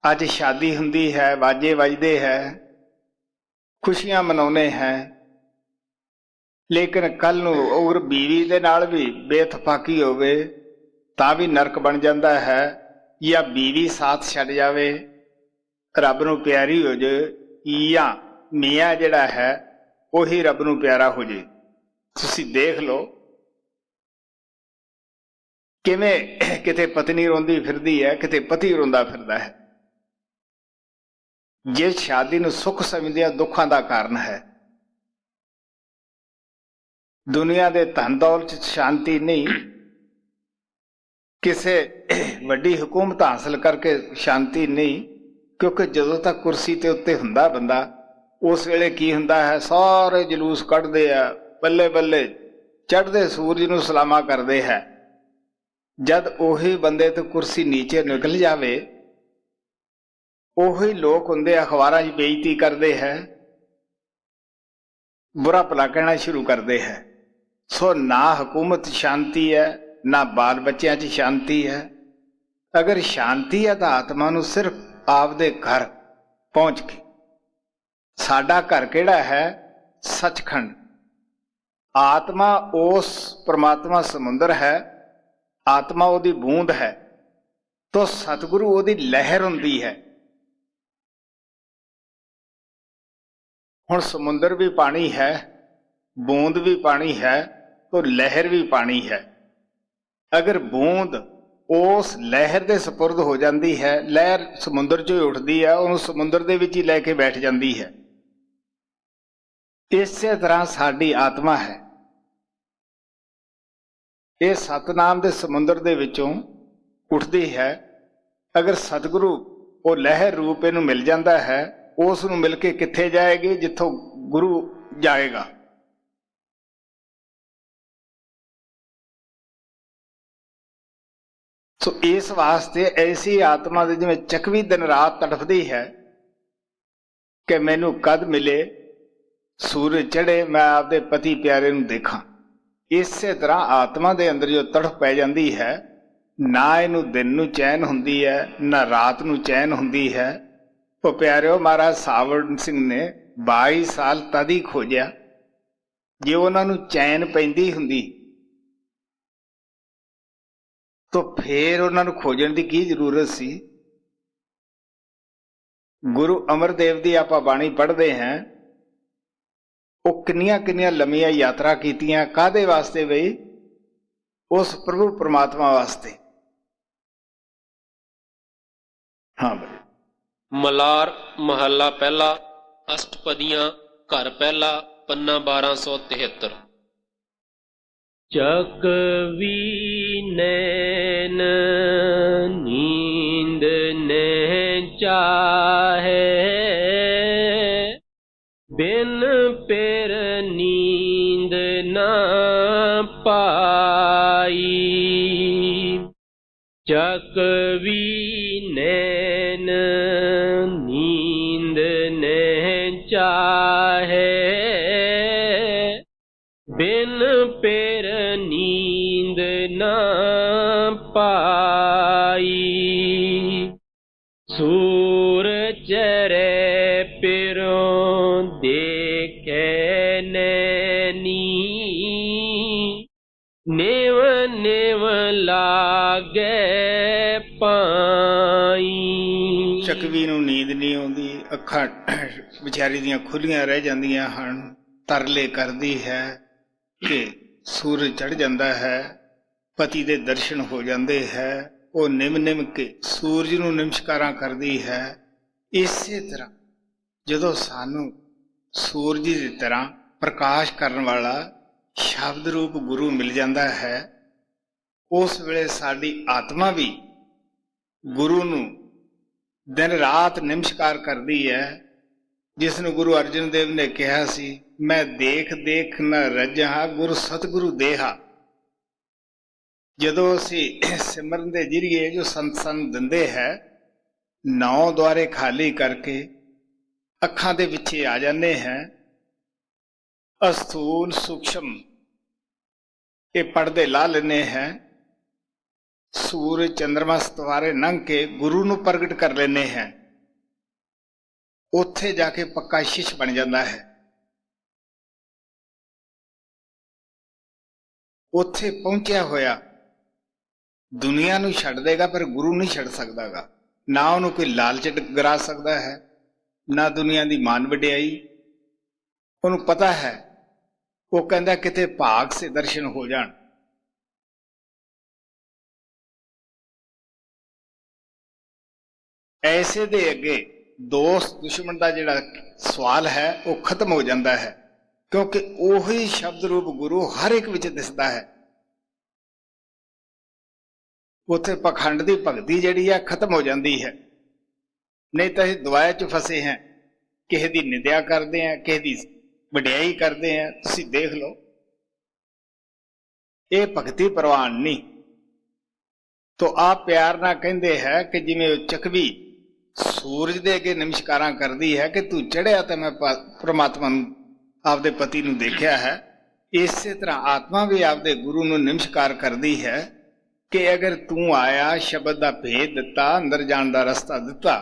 अज शादी हुंदी है, वाजे वजदे है, खुशियां मनाउने हैं, लेकिन कल नूं और बीवी दे नाल भी बेतफाकी होवे तां भी नरक बन जाता है, या बीवी साथ छड्ड जावे रब नूं प्यारी हो जाए, या मियाँ जिहड़ा है ਉਹੀ ਰੱਬ ਨੂੰ ਪਿਆਰਾ ਹੋ ਜੇ। ਤੁਸੀਂ ਦੇਖ ਲਓ ਕਿਵੇਂ ਕਿਤੇ ਪਤਨੀ ਰੋਂਦੀ ਫਿਰਦੀ ਹੈ, ਕਿਤੇ ਪਤੀ ਰੋਂਦਾ ਫਿਰਦਾ ਹੈ। ਜੇ ਸ਼ਾਦੀ ਨੂੰ ਸੁੱਖ ਸਮਝਦੇ ਆ, ਦੁੱਖਾਂ ਦਾ ਕਾਰਨ ਹੈ। ਦੁਨੀਆ ਦੇ ਧਨ ਦੌਲਤ 'ਚ ਸ਼ਾਂਤੀ ਨਹੀਂ, ਕਿਸੇ ਵੱਡੀ ਹਕੂਮਤ ਹਾਸਲ ਕਰਕੇ ਸ਼ਾਂਤੀ ਨਹੀਂ। ਕਿਉਂਕਿ ਜਦੋਂ ਤੱਕ ਕੁਰਸੀ ਤੇ ਉੱਤੇ ਹੁੰਦਾ ਬੰਦਾ, उस वेले की हुंदा है सारे जलूस कढ़दे आ, बल्ले बल्ले चढ़दे सूरज नूं सलामा करदे है। जद ओही बंदे तो कुर्सी नीचे निकल जावे, ओही लोग हुंदे अखबारां 'च बेइज्जती करदे है, बुरा भला कहना शुरू करदे है। सो ना हुकूमत शांति है, ना बाल बच्चों 'च शांति है। अगर शांति है तो आत्मा नूं सिर्फ आपदे घर पहुंच के, साडा घर किहड़ा है सचखंड, आत्मा उस परमात्मा समुंदर है, आत्मा उहदी बूंद है, तो सतगुरु उहदी लहर हुंदी है। हुण समुंदर भी पानी है, बूंद भी पानी है, तो लहर भी पानी है। अगर बूंद उस लहर के सपुरद हो जाती है, लहर समुंदर चों उठती है, उन्होंने समुंदर दे विच ही लैके बैठ जाती है। इसे तरह साडी आत्मा है, ये सतनाम दे समुंदर दे विचों उठदी है। अगर सतगुरु वो लहर रूप इहनूं मिल जाता है, उस नूं मिल के कित्थे जाएगी जिथों गुरु जाएगा। सो इस वास्ते ऐसी आत्मा दे जिवें चकवी दिन रात तड़फदी है कि मैनूं कद मिले सूरज चढ़े मैं आपदे पति प्यारे नूं देखा। इसे तरह आत्मा दे अंदर जो तड़फ पै जाती है, ना इनू दिन नूं चैन हुंदी है, ना रात नूं चैन हुंदी है। वो प्यारिओ महाराज सावड़ सिंह ने 22 साल तद ही खोजिया, जे उन्हां नूं चैन पैंदी हुंदी तो फिर उन्हां नूं खोजण दी की जरूरत सी। गुरु अमरदेव दी आपां बाणी पढ़दे हैं, ਉਹ ਕਿੰਨੀਆਂ ਕਿੰਨੀਆਂ ਲੰਮੀਆਂ ਯਾਤਰਾ ਕੀਤੀਆਂ, ਕਾਹਦੇ ਵਾਸਤੇ ਬਈ? ਉਸ ਪ੍ਰਭੂ ਪਰਮਾਤਮਾ ਵਾਸਤੇ। ਹਾਂ ਬਈ। ਮਲਾਰ ਮਹੱਲਾ ਪਹਿਲਾ, ਅਸ਼ਟਪਦੀਆਂ, ਘਰ ਪਹਿਲਾ, ਪੰਨਾ 1273। ਚਕਵੀ ਨੈਣ ਨੀਂਦ ਨਹਿ ਚਾਹੈ, ਬਿਨ ਪਿਰ ਨੀਂਦ ਨਾ ਪਾਈ। ਚਕਵੀ ਨੈਣ ਨੀਂਦ ਨਹਿ ਚਾਹੈ, ਬਿਨ ਪਿਰ ਨੀਂਦ ਨਾ ਪਾਈ। ਸੂਰ ਚਰੈ ਪਿਰੋਂ ਦੇਖੈ ਨੈਣੀ, ਨਿਵ ਨਿਵ ਲਾਗੈ ਪਾਈ। ਚਕਵੀ ਨੂੰ ਨੀਂਦ ਨਹੀਂ ਆਉਂਦੀ, ਅੱਖਾਂ ਵਿਚਾਰੀ ਦੀਆਂ ਖੁੱਲੀਆਂ ਰਹਿ ਜਾਂਦੀਆਂ ਹਨ। ਤਰਲੇ ਕਰਦੀ ਹੈ ਕਿ ਸੂਰਜ ਚੜ੍ਹ ਜਾਂਦਾ ਹੈ, ਪਤੀ ਦੇ ਦਰਸ਼ਨ ਹੋ ਜਾਂਦੇ ਹੈ। ਉਹ ਨਿਮ ਨਿਮ ਕੇ ਸੂਰਜ ਨੂੰ ਨਮਸਕਾਰਾਂ ਕਰਦੀ ਹੈ। ਇਸੇ ਤਰ੍ਹਾਂ ਜਦੋਂ ਸਾਨੂੰ ਸੂਰਜ ਦੀ ਤਰ੍ਹਾਂ ਪ੍ਰਕਾਸ਼ ਕਰਨ ਵਾਲਾ ਸ਼ਬਦ ਰੂਪ ਗੁਰੂ ਮਿਲ ਜਾਂਦਾ ਹੈ, ਉਸ ਵੇਲੇ ਸਾਡੀ ਆਤਮਾ ਵੀ ਗੁਰੂ ਨੂੰ ਦਿਨ ਰਾਤ ਨਮਸਕਾਰ ਕਰਦੀ ਹੈ। ਜਿਸ ਨੂੰ ਗੁਰੂ ਅਰਜਨ ਦੇਵ ਨੇ ਕਿਹਾ ਸੀ, ਮੈਂ ਦੇਖ ਦੇਖ ਨ ਰੱਜਾ ਗੁਰੂ ਸਤਿਗੁਰੂ ਦੇਹਾ। ਜਦੋਂ ਅਸੀਂ ਸਿਮਰਨ ਦੇ ਜਰੀਏ ਜੋ ਸੰਤ ਸਾਨੂੰ ਦਿੰਦੇ ਹੈ, 9 ਦੁਆਰੇ ਖਾਲੀ ਕਰਕੇ ਅੱਖਾਂ ਦੇ ਪਿੱਛੇ ਆ ਜਾਂਦੇ ਹੈ। ਅਸਥੂਲ ਸੂਖਸ਼ਮ ਇਹ ਪਰਦੇ ਲਾ ਲੈਂਦੇ ਹੈ। ਸੂਰਜ ਚੰਦਰਮਾ ਸਤਵਾਰੇ ਲੰਘ ਕੇ ਗੁਰੂ ਨੂੰ ਪ੍ਰਗਟ ਕਰ ਲੈਂਦੇ ਹੈ। ਉੱਥੇ ਜਾ ਕੇ ਪੱਕਾ ਸ਼ਿਸ਼ ਬਣ ਜਾਂਦਾ ਹੈ। ਉੱਥੇ ਪਹੁੰਚਿਆ ਹੋਇਆ ਦੁਨੀਆ ਨੂੰ ਛੱਡ ਦੇਗਾ, ਪਰ ਗੁਰੂ ਨਹੀਂ ਛੱਡ ਸਕਦਾਗਾ। ਨਾ ਉਹਨੂੰ ਕੋਈ ਲਾਲਚ ਗਰਾ ਸਕਦਾ ਹੈ, ਨਾ ਦੁਨੀਆ ਦੀ ਮਾਨ ਵਡਿਆਈ। ਉਹਨੂੰ ਪਤਾ ਹੈ, ਉਹ ਕਹਿੰਦਾ ਕਿਤੇ ਭਾਗ ਸੇ ਦਰਸ਼ਨ ਹੋ ਜਾਣ। ਐਸੇ ਦੇ ਅੱਗੇ ਦੋਸਤ ਦੁਸ਼ਮਣ ਦਾ ਜਿਹੜਾ ਸਵਾਲ ਹੈ ਉਹ ਖਤਮ ਹੋ ਜਾਂਦਾ ਹੈ, ਕਿਉਂਕਿ ਉਹੀ ਸ਼ਬਦ ਰੂਪ ਗੁਰੂ ਹਰ ਇੱਕ ਵਿੱਚ ਦਿਸਦਾ ਹੈ। ਉੱਥੇ ਪਖੰਡ ਦੀ ਭਗਤੀ ਜਿਹੜੀ ਹੈ ਖਤਮ ਹੋ ਜਾਂਦੀ ਹੈ। ਨਹੀਂ ਤਾਂ ਅਸੀਂ ਦੁਆਇਆ 'ਚ ਫਸੇ ਹਾਂ, ਕਿਸੇ ਦੀ ਨਿੰਦਿਆ ਕਰਦੇ ਹਾਂ, ਕਿਸੇ ਦੀ ਵਡਿਆਈ ਕਰਦੇ ਹਾਂ। ਤੁਸੀਂ ਦੇਖ ਲਓ, ਇਹ ਭਗਤੀ ਪ੍ਰਵਾਨ ਨਹੀਂ। ਤੋ ਆਪ ਪਿਆਰ ਨਾਲ ਕਹਿੰਦੇ ਹੈ ਕਿ ਜਿਵੇਂ ਉਹ ਚਕਵੀ ਸੂਰਜ ਦੇ ਅੱਗੇ ਨਮਸਕਾਰਾਂ ਕਰਦੀ ਹੈ ਕਿ ਤੂੰ ਚੜ੍ਹਿਆ ਤਾਂ ਮੈਂ ਪ੍ਰਮਾਤਮਾ ਨੂੰ, ਆਪਦੇ ਪਤੀ ਨੂੰ ਦੇਖਿਆ ਹੈ। ਇਸੇ ਤਰ੍ਹਾਂ ਆਤਮਾ ਵੀ ਆਪਦੇ ਗੁਰੂ ਨੂੰ ਨਮਸਕਾਰ ਕਰਦੀ ਹੈ ਕਿ ਅਗਰ ਤੂੰ ਆਇਆ, ਸ਼ਬਦ ਦਾ ਭੇਦ ਦਿੱਤਾ, ਅੰਦਰ ਜਾਣ ਦਾ ਰਸਤਾ ਦਿੱਤਾ,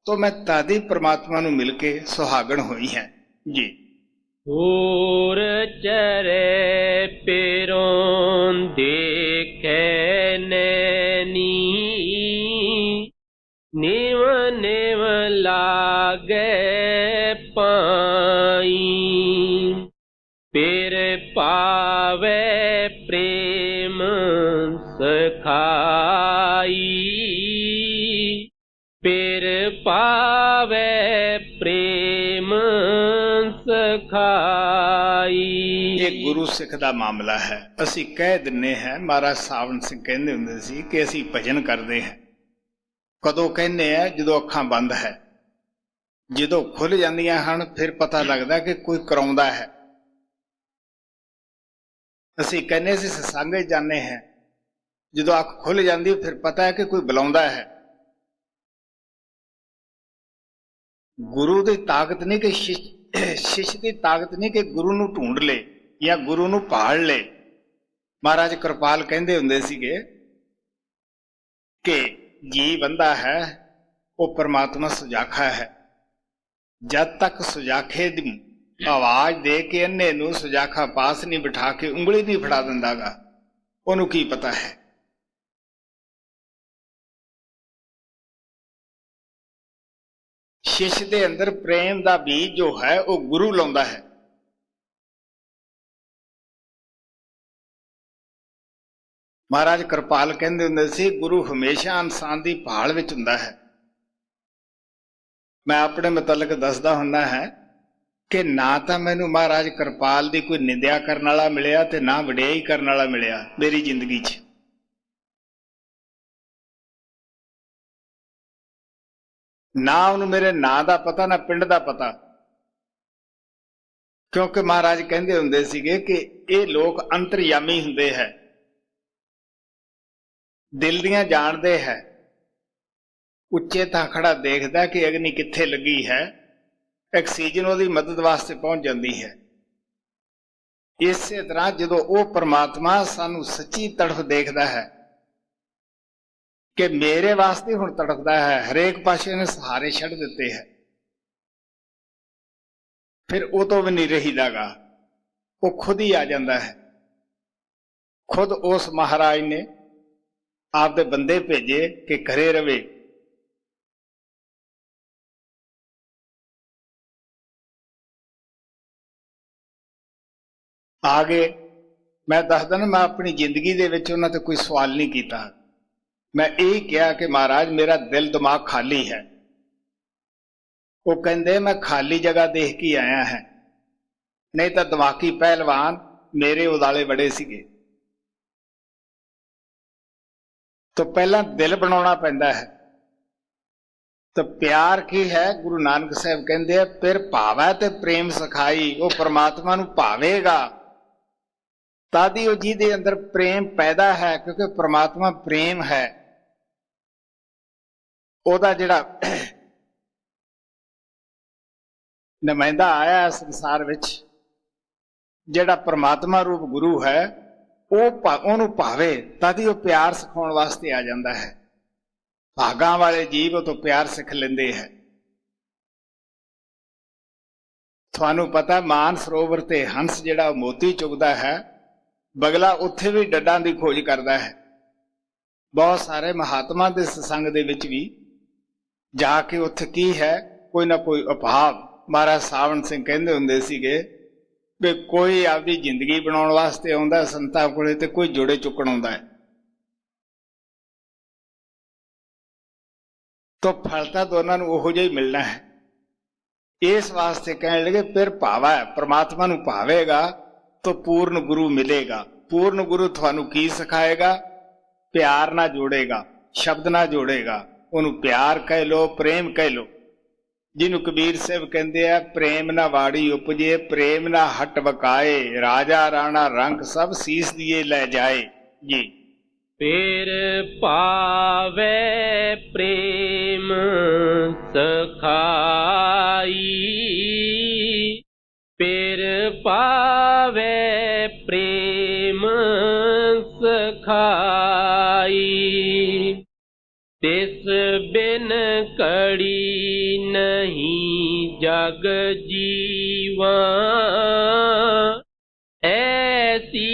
ਤਾਂ ਮੈਂ ਤਾਦੀ ਪ੍ਰਮਾਤਮਾ ਨੂੰ ਮਿਲ ਕੇ ਸੁਹਾਗਣ ਹੋਈ ਹੈ ਜੀ। ਸੂਰ ਚਰੈ ਪਿਰੋਂ ਦੇਖੈ ਨੈਣੀ, ਨਿਵ ਨਿਵ ਲਾਗੈ ਪਾਈ। ਪਿਰ ਪਾਵੈ ਪ੍ਰੇਮ ਸਖਾਈ, ਪਿਰ ਪਾਵੈ ਪ੍ਰੇਮ ਸਖਾਈ। ਇਹ ਗੁਰੂ ਸਿੱਖ ਦਾ ਮਾਮਲਾ ਹੈ। ਅਸੀਂ ਕਹਿ ਦਿੰਨੇ ਹਾਂ, ਮਹਾਰਾਜ ਸਾਵਣ ਸਿੰਘ ਕਹਿੰਦੇ ਹੁੰਦੇ ਸੀ ਕਿ ਅਸੀਂ ਭਜਨ ਕਰਦੇ ਹਾਂ। ਕਦੋਂ ਕਹਿੰਦੇ ਆ? ਜਦੋਂ ਅੱਖਾਂ ਬੰਦ ਹੈ। ਜਦੋਂ ਖੁੱਲ ਜਾਂਦੀਆਂ ਹਨ ਫਿਰ ਪਤਾ ਲੱਗਦਾ ਕਿ ਕੋਈ ਕਰਾਉਂਦਾ ਹੈ। ਅਸੀਂ ਕਹਿੰਦੇ ਸੀ ਸਤਸੰਗ ਜਾਂਦੇ ਹਾਂ, ਜਦੋਂ ਅੱਖ ਖੁੱਲ ਜਾਂਦੀ ਫਿਰ ਪਤਾ ਹੈ ਕਿ ਕੋਈ ਬੁਲਾਉਂਦਾ ਹੈ। ਗੁਰੂ ਦੀ ਤਾਕਤ ਨਹੀਂ ਕਿ ਸ਼ਿਸ਼ ਦੀ ਤਾਕਤ ਨਹੀਂ ਕਿ ਗੁਰੂ ਨੂੰ ਢੂੰਡ ਲੇ ਜਾਂ ਗੁਰੂ ਨੂੰ ਭਾਲ ਲੇ। ਮਹਾਰਾਜ ਕਿਰਪਾਲ ਕਹਿੰਦੇ ਹੁੰਦੇ ਸੀਗੇ ਕਿ ਜੀ ਬੰਦਾ ਹੈ ਉਹ ਪਰਮਾਤਮਾ ਸੁਜਾਖਾ ਹੈ। ਜਦ ਤੱਕ ਸੁਜਾਖੇ ਦੀ ਆਵਾਜ਼ ਦੇ ਕੇ ਅੰਨੇ ਨੂੰ ਸੁਜਾਖਾ ਪਾਸ ਨਹੀਂ ਬਿਠਾ ਕੇ ਉਂਗਲੀ ਨਹੀਂ ਫੜਾ ਦਿੰਦਾਗਾ, ਉਹਨੂੰ ਕੀ ਪਤਾ ਹੈ। ਸ਼ਿਸ਼ ਦੇ ਅੰਦਰ ਪ੍ਰੇਮ ਦਾ ਬੀਜ ਜੋ ਹੈ ਉਹ ਗੁਰੂ ਲਾਉਂਦਾ ਹੈ। ਮਹਾਰਾਜ ਕਿਰਪਾਲ ਕਹਿੰਦੇ ਹੁੰਦੇ ਸੀ, ਗੁਰੂ ਹਮੇਸ਼ਾ ਇਨਸਾਨ ਦੀ ਭਾਲ ਵਿੱਚ ਹੁੰਦਾ ਹੈ। ਮੈਂ ਆਪਣੇ ਮੁਤਲਕ ਦੱਸਦਾ ਹੁੰਦਾ ਹੈ ਕਿ ਨਾ ਤਾਂ ਮੈਨੂੰ ਮਹਾਰਾਜ ਕਿਰਪਾਲ ਦੀ ਕੋਈ ਨਿੰਦਿਆ ਕਰਨ ਵਾਲਾ ਮਿਲਿਆ ਤੇ ਨਾ ਵਡਿਆਈ ਕਰਨ ਵਾਲਾ ਮਿਲਿਆ ਮੇਰੀ ਜ਼ਿੰਦਗੀ 'ਚ। ਨਾ ਉਹਨੂੰ ਮੇਰੇ ਨਾਂ ਦਾ ਪਤਾ, ਨਾ ਪਿੰਡ ਦਾ ਪਤਾ, ਕਿਉਂਕਿ ਮਹਾਰਾਜ ਕਹਿੰਦੇ ਹੁੰਦੇ ਸੀਗੇ ਕਿ ਇਹ ਲੋਕ ਅੰਤਰਯਾਮੀ ਹੁੰਦੇ ਹੈ, ਦਿਲ ਦੀਆਂ ਜਾਣਦੇ ਹੈ। ਉੱਚੇ ਤਾਂ ਖੜਾ ਦੇਖਦਾ ਕਿ ਅਗਨੀ ਕਿੱਥੇ ਲੱਗੀ ਹੈ, ਆਕਸੀਜਨ ਉਹਦੀ ਮਦਦ ਵਾਸਤੇ ਪਹੁੰਚ ਜਾਂਦੀ ਹੈ। ਇਸੇ ਤਰ੍ਹਾਂ ਜਦੋਂ ਉਹ ਪਰਮਾਤਮਾ ਸਾਨੂੰ ਸੱਚੀ ਤੜਫ ਦੇਖਦਾ ਹੈ ਕਿ ਮੇਰੇ ਵਾਸਤੇ ਹੁਣ ਤੜਫਦਾ ਹੈ, ਹਰੇਕ ਪਾਸੇ ਨੇ ਸਹਾਰੇ ਛੱਡ ਦਿੱਤੇ ਹੈ, ਫਿਰ ਉਹ ਤੋਂ ਵੀ ਨਹੀਂ ਰਹੀਦਾਗਾ, ਉਹ ਖੁਦ ਹੀ ਆ ਜਾਂਦਾ ਹੈ। ਖੁਦ ਉਸ ਮਹਾਰਾਜ ਨੇ ਆਪਦੇ ਬੰਦੇ ਭੇਜੇ ਕਿ ਘਰੇ ਰਵੇ। ਆ ਗਏ। ਮੈਂ ਦੱਸਦਾ ਨਾ, ਮੈਂ ਆਪਣੀ ਜ਼ਿੰਦਗੀ ਦੇ ਵਿੱਚ ਉਹਨਾਂ ਤੇ ਕੋਈ ਸਵਾਲ ਨਹੀਂ ਕੀਤਾ। ਮੈਂ ਇਹ ਕਿਹਾ ਕਿ ਮਹਾਰਾਜ ਮੇਰਾ ਦਿਲ ਦਿਮਾਗ ਖਾਲੀ ਹੈ। ਉਹ ਕਹਿੰਦੇ ਮੈਂ ਖਾਲੀ ਜਗ੍ਹਾ ਦੇਖ ਕੇ ਆਇਆ ਹੈ, ਨਹੀਂ ਤਾਂ ਦਿਮਾਗੀ ਪਹਿਲਵਾਨ ਮੇਰੇ ਉਦਾਲੇ ਬੜੇ ਸੀਗੇ। ਤਾਂ ਪਹਿਲਾਂ ਦਿਲ ਬਣਾਉਣਾ ਪੈਂਦਾ ਹੈ। ਤਾਂ ਪਿਆਰ ਕੀ ਹੈ? ਗੁਰੂ ਨਾਨਕ ਸਾਹਿਬ ਕਹਿੰਦੇ ਆ, ਫਿਰ ਭਾਵੈ ਤੇ ਪ੍ਰੇਮ ਸਿਖਾਈ। ਉਹ ਪਰਮਾਤਮਾ ਨੂੰ ਭਾਵੇਗਾ ਤਦ ਹੀ ਉਹ ਜਿਹਦੇ ਅੰਦਰ ਪ੍ਰੇਮ ਪੈਦਾ ਹੈ, ਕਿਉਂਕਿ ਪਰਮਾਤਮਾ ਪ੍ਰੇਮ ਹੈ। ਉਹਦਾ ਜਿਹੜਾ ਨੁਮਾਇੰਦਾ ਆਇਆ ਸੰਸਾਰ ਵਿੱਚ, ਜਿਹੜਾ ਪਰਮਾਤਮਾ ਰੂਪ ਗੁਰੂ ਹੈ, ਉਹਨੂੰ ਭਾਵੇ ਤਦ ਹੀ ਉਹ ਪਿਆਰ ਸਿਖਾਉਣ ਵਾਸਤੇ ਆ ਜਾਂਦਾ ਹੈ। ਭਾਗਾਂ ਵਾਲੇ ਜੀਵ ਉਹ ਤੋਂ ਪਿਆਰ ਸਿੱਖ ਲੈਂਦੇ ਹੈ। ਤੁਹਾਨੂੰ ਪਤਾ, ਮਾਨ ਸਰੋਵਰ ਤੇ ਹੰਸ ਜਿਹੜਾ ਮੋਤੀ ਚੁਗਦਾ ਹੈ, ਬਗਲਾ ਉੱਥੇ ਵੀ ਡੱਡਾਂ ਦੀ ਖੋਜ ਕਰਦਾ ਹੈ। ਬਹੁਤ ਸਾਰੇ ਮਹਾਤਮਾ ਦੇ ਸਤਸੰਗ ਦੇ ਵਿੱਚ ਵੀ ਜਾ ਕੇ ਉੱਥੇ ਕੀ ਹੈ, ਕੋਈ ਨਾ ਕੋਈ ਉਪਾਅ। ਮਹਾਰਾਜ ਸਾਵਣ ਸਿੰਘ ਕਹਿੰਦੇ ਹੁੰਦੇ ਸੀਗੇ ਵੀ ਕੋਈ ਆਪਦੀ ਜ਼ਿੰਦਗੀ ਬਣਾਉਣ ਵਾਸਤੇ ਆਉਂਦਾ ਸੰਤਾਂ ਕੋਲੇ ਤੇ ਕੋਈ ਜੋੜੇ ਚੁੱਕਣ ਆਉਂਦਾ ਹੈ। ਤਾਂ ਫਲ ਤਾਂ ਦੋਨਾਂ ਨੂੰ ਉਹੋ ਜਿਹਾ ਹੀ ਮਿਲਣਾ ਹੈ। ਇਸ ਵਾਸਤੇ ਕਹਿਣ ਲੱਗੇ ਫਿਰ ਭਾਵਾ, ਪਰਮਾਤਮਾ ਨੂੰ ਭਾਵੇਗਾ ਤਾਂ ਪੂਰਨ ਗੁਰੂ ਮਿਲੇਗਾ। ਪੂਰਨ ਗੁਰੂ ਤੁਹਾਨੂੰ ਕੀ ਸਿਖਾਏਗਾ? ਪਿਆਰ ਨਾਲ ਜੋੜੇਗਾ, ਸ਼ਬਦ ਨਾਲ ਜੋੜੇਗਾ। ਉਹਨੂੰ ਪਿਆਰ ਕਹਿ ਲੋ, ਪ੍ਰੇਮ ਕਹਿ ਲੋ। ਜਿਹਨੂੰ ਕਬੀਰ ਸਾਹਿਬ ਕਹਿੰਦੇ ਆ, ਪ੍ਰੇਮ ਨਾ ਵਾੜੀ ਉਪਜੇ, ਪ੍ਰੇਮ ਨਾ ਹਟ ਵਕਾਏ, ਰਾਜਾ ਰਾਣਾ ਰੰਗ ਸਭ ਸੀਸ ਦੀਏ ਲੈ ਜਾਏ। ਜੀ ਫਿਰ ਪਾਵੇ ਪ੍ਰੇਮ ਸਖਾਈ, ਫਿਰ ਪਾਵੇ ਪ੍ਰੇਮ ਸਖਾਈ, ਤਿਸ ਬਿਨ ਕੜੀ ਨਹੀਂ ਜਗ ਜੀਵਾ, ਐਸੀ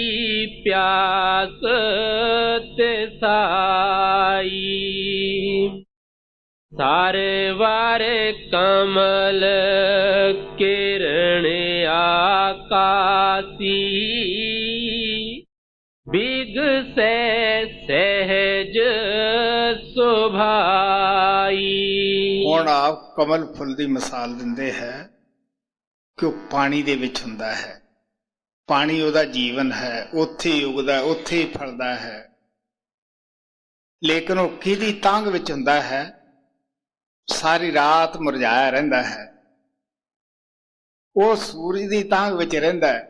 ਪਿਆਸ ਤਿਸਾਈ, ਸਰਵਰ ਕਮਲ ਕਿਰਣ ਆਕਾਸੀ, ਬਿਗਸੈ ਸਹਿਜ ਸੁਭਾਈ। ਹੁਣ ਆਪ ਕਮਲ ਫੁੱਲ ਦੀ ਮਿਸਾਲ ਦਿੰਦੇ ਹੈ ਕਿ ਉਹ ਪਾਣੀ ਦੇ ਵਿੱਚ ਹੁੰਦਾ ਹੈ। ਪਾਣੀ ਉਹਦਾ ਜੀਵਨ ਹੈ, ਉੱਥੇ ਹੀ ਉਗਦਾ, ਉੱਥੇ ਹੀ ਫਲਦਾ ਹੈ। ਲੇਕਿਨ ਉਹ ਕਿਹਦੀ ਤਾਂਘ ਵਿੱਚ ਹੁੰਦਾ ਹੈ? ਸਾਰੀ ਰਾਤ ਮੁਰਝਾਇਆ ਰਹਿੰਦਾ ਹੈ। ਉਹ ਸੂਰਜ ਦੀ ਤਾਂਘ ਵਿੱਚ ਰਹਿੰਦਾ ਹੈ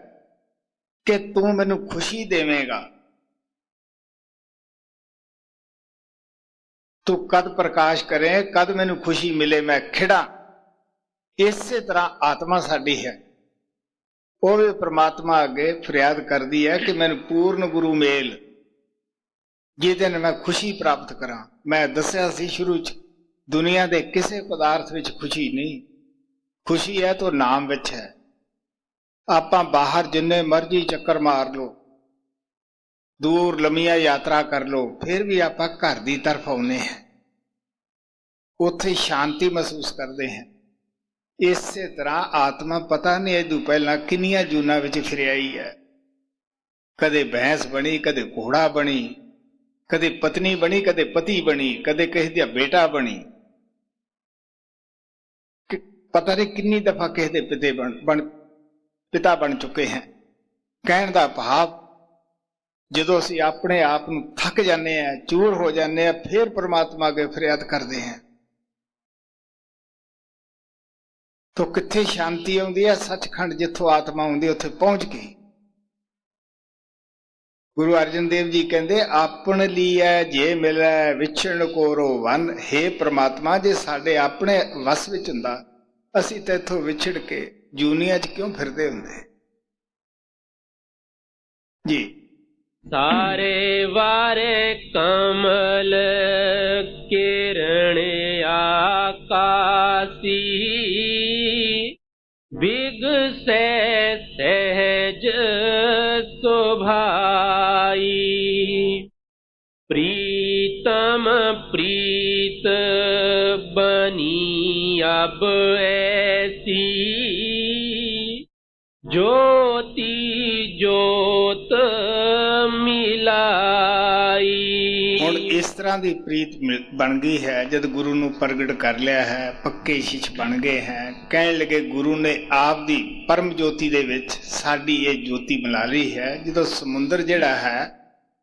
ਕਿ ਤੂੰ ਮੈਨੂੰ ਖੁਸ਼ੀ ਦੇਵੇਂਗਾ, ਤੂੰ ਕਦ ਪ੍ਰਕਾਸ਼ ਕਰੇ, ਕਦ ਮੈਨੂੰ ਖੁਸ਼ੀ ਮਿਲੇ, ਮੈਂ ਖਿੜਾ। ਇਸੇ ਤਰ੍ਹਾਂ ਆਤਮਾ ਸਾਡੀ ਹੈ। ਉਹ ਵੀ ਪ੍ਰਮਾਤਮਾ ਅੱਗੇ ਫਰਿਆਦ ਕਰਦੀ ਹੈ ਕਿ ਮੈਨੂੰ ਪੂਰਨ ਗੁਰੂ ਮੇਲ, ਜਿਹਦੇ ਨਾਲ ਮੈਂ ਖੁਸ਼ੀ ਪ੍ਰਾਪਤ ਕਰਾਂ। ਮੈਂ ਦੱਸਿਆ ਸੀ ਸ਼ੁਰੂ 'ਚ, ਦੁਨੀਆ ਦੇ ਕਿਸੇ ਪਦਾਰਥ ਵਿੱਚ ਖੁਸ਼ੀ ਨਹੀਂ। ਖੁਸ਼ੀ ਹੈ ਤਾਂ ਨਾਮ ਵਿੱਚ ਹੈ। ਆਪਾਂ ਬਾਹਰ ਜਿੰਨੇ ਮਰਜ਼ੀ ਚੱਕਰ ਮਾਰ ਲਓ, ਦੂਰ ਲੰਮੀਆਂ ਯਾਤਰਾ ਕਰ ਲਓ, ਫਿਰ ਵੀ ਆਪਾਂ ਘਰ ਦੀ ਤਰਫ ਆਉਂਦੇ ਹਾਂ, ਉੱਥੇ ਸ਼ਾਂਤੀ ਮਹਿਸੂਸ ਕਰਦੇ ਹਾਂ। ਇਸੇ ਤਰ੍ਹਾਂ ਆਤਮਾ ਪਤਾ ਨਹੀਂ ਇਹਦੋਂ ਪਹਿਲਾਂ ਕਿੰਨੀਆਂ ਜੂਨਾਂ ਵਿੱਚ ਫਿਰਿਆਈ ਹੈ। ਕਦੇ ਭੈਂਸ ਬਣੀ, ਕਦੇ ਘੋੜਾ ਬਣੀ, ਕਦੇ ਪਤਨੀ ਬਣੀ, ਕਦੇ ਪਤੀ ਬਣੀ, ਕਦੇ ਕਿਸੇ ਦਾ ਬੇਟਾ ਬਣੀ। ਪਤਾ ਨਹੀਂ ਕਿੰਨੀ ਦਫਾ ਕਿਸੇ ਦੇ ਪਿਤਾ ਬਣ ਚੁੱਕੇ हैं। ਕਹਿਣ ਦਾ ਭਾਵ ਜਦੋਂ ਅਸੀਂ ਆਪਣੇ ਆਪ ਨੂੰ ਥੱਕ ਜਾਂਦੇ ਹਾਂ, ਚੂਰ ਹੋ ਜਾਂਦੇ ਹਾਂ, ਫਿਰ परमात्मा ਅੱਗੇ ਫਰਿਆਦ ਕਰਦੇ ਹਾਂ ਤਾਂ ਕਿੱਥੇ ਸ਼ਾਂਤੀ ਆਉਂਦੀ ਹੈ? ਸੱਚਖੰਡ ਜਿੱਥੋਂ ਆਤਮਾ ਆਉਂਦੀ ਉੱਥੇ ਪਹੁੰਚ ਕੇ। ਗੁਰੂ ਅਰਜਨ ਦੇਵ ਜੀ ਕਹਿੰਦੇ ਆਪਣ ਲੀਐ ਜੇ ਮਿਲੈ ਵਿਛੜਨ ਕੋਰੋ ਵਨ। ਹੇ ਪ੍ਰਮਾਤਮਾ, ਜੇ ਸਾਡੇ ਆਪਣੇ ਵਸ ਵਿੱਚ ਹੁੰਦਾ ਅਸੀਂ ਤਾਂ ਇੱਥੋਂ ਵਿਛੜ ਕੇ ਜੂਨੀਆਂ 'ਚ ਕਿਉਂ ਫਿਰਦੇ ਹੁੰਦੇ ਜੀ। ਸਾਰੇ ਵਾਰੇ ਕਮਲ ਕਿਰਣ ਆਕਾਸੀ ਬਿਗਸੈ ਸਹਿਜ ਸੁਭਾਈ ਪ੍ਰੀਤਮ ਪ੍ਰੀਤ ਬਨੀ ਅਬ ਐਸੀ ज्योति जोत मिलाई। ਹੁਣ ਇਸ ਤਰ੍ਹਾਂ ਦੀ ਪ੍ਰੀਤ ਬਣ ਗਈ ਹੈ ਜਦ ਗੁਰੂ ਨੂੰ ਪ੍ਰਗਟ ਕਰ ਲਿਆ ਹੈ, ਪੱਕੇ ਸ਼ਿਸ਼ ਬਣ ਗਏ ਹੈ। ਕਹਿਣ ਲੱਗੇ ਗੁਰੂ ਨੇ ਆਪ ਦੀ ਪਰਮ ਜੋਤੀ ਦੇ ਵਿੱਚ ਸਾਡੀ ਇਹ ਜੋਤੀ ਮਿਲਾ ਲਈ ਹੈ। ਜਦੋਂ ਸਮੁੰਦਰ ਜਿਹੜਾ ਹੈ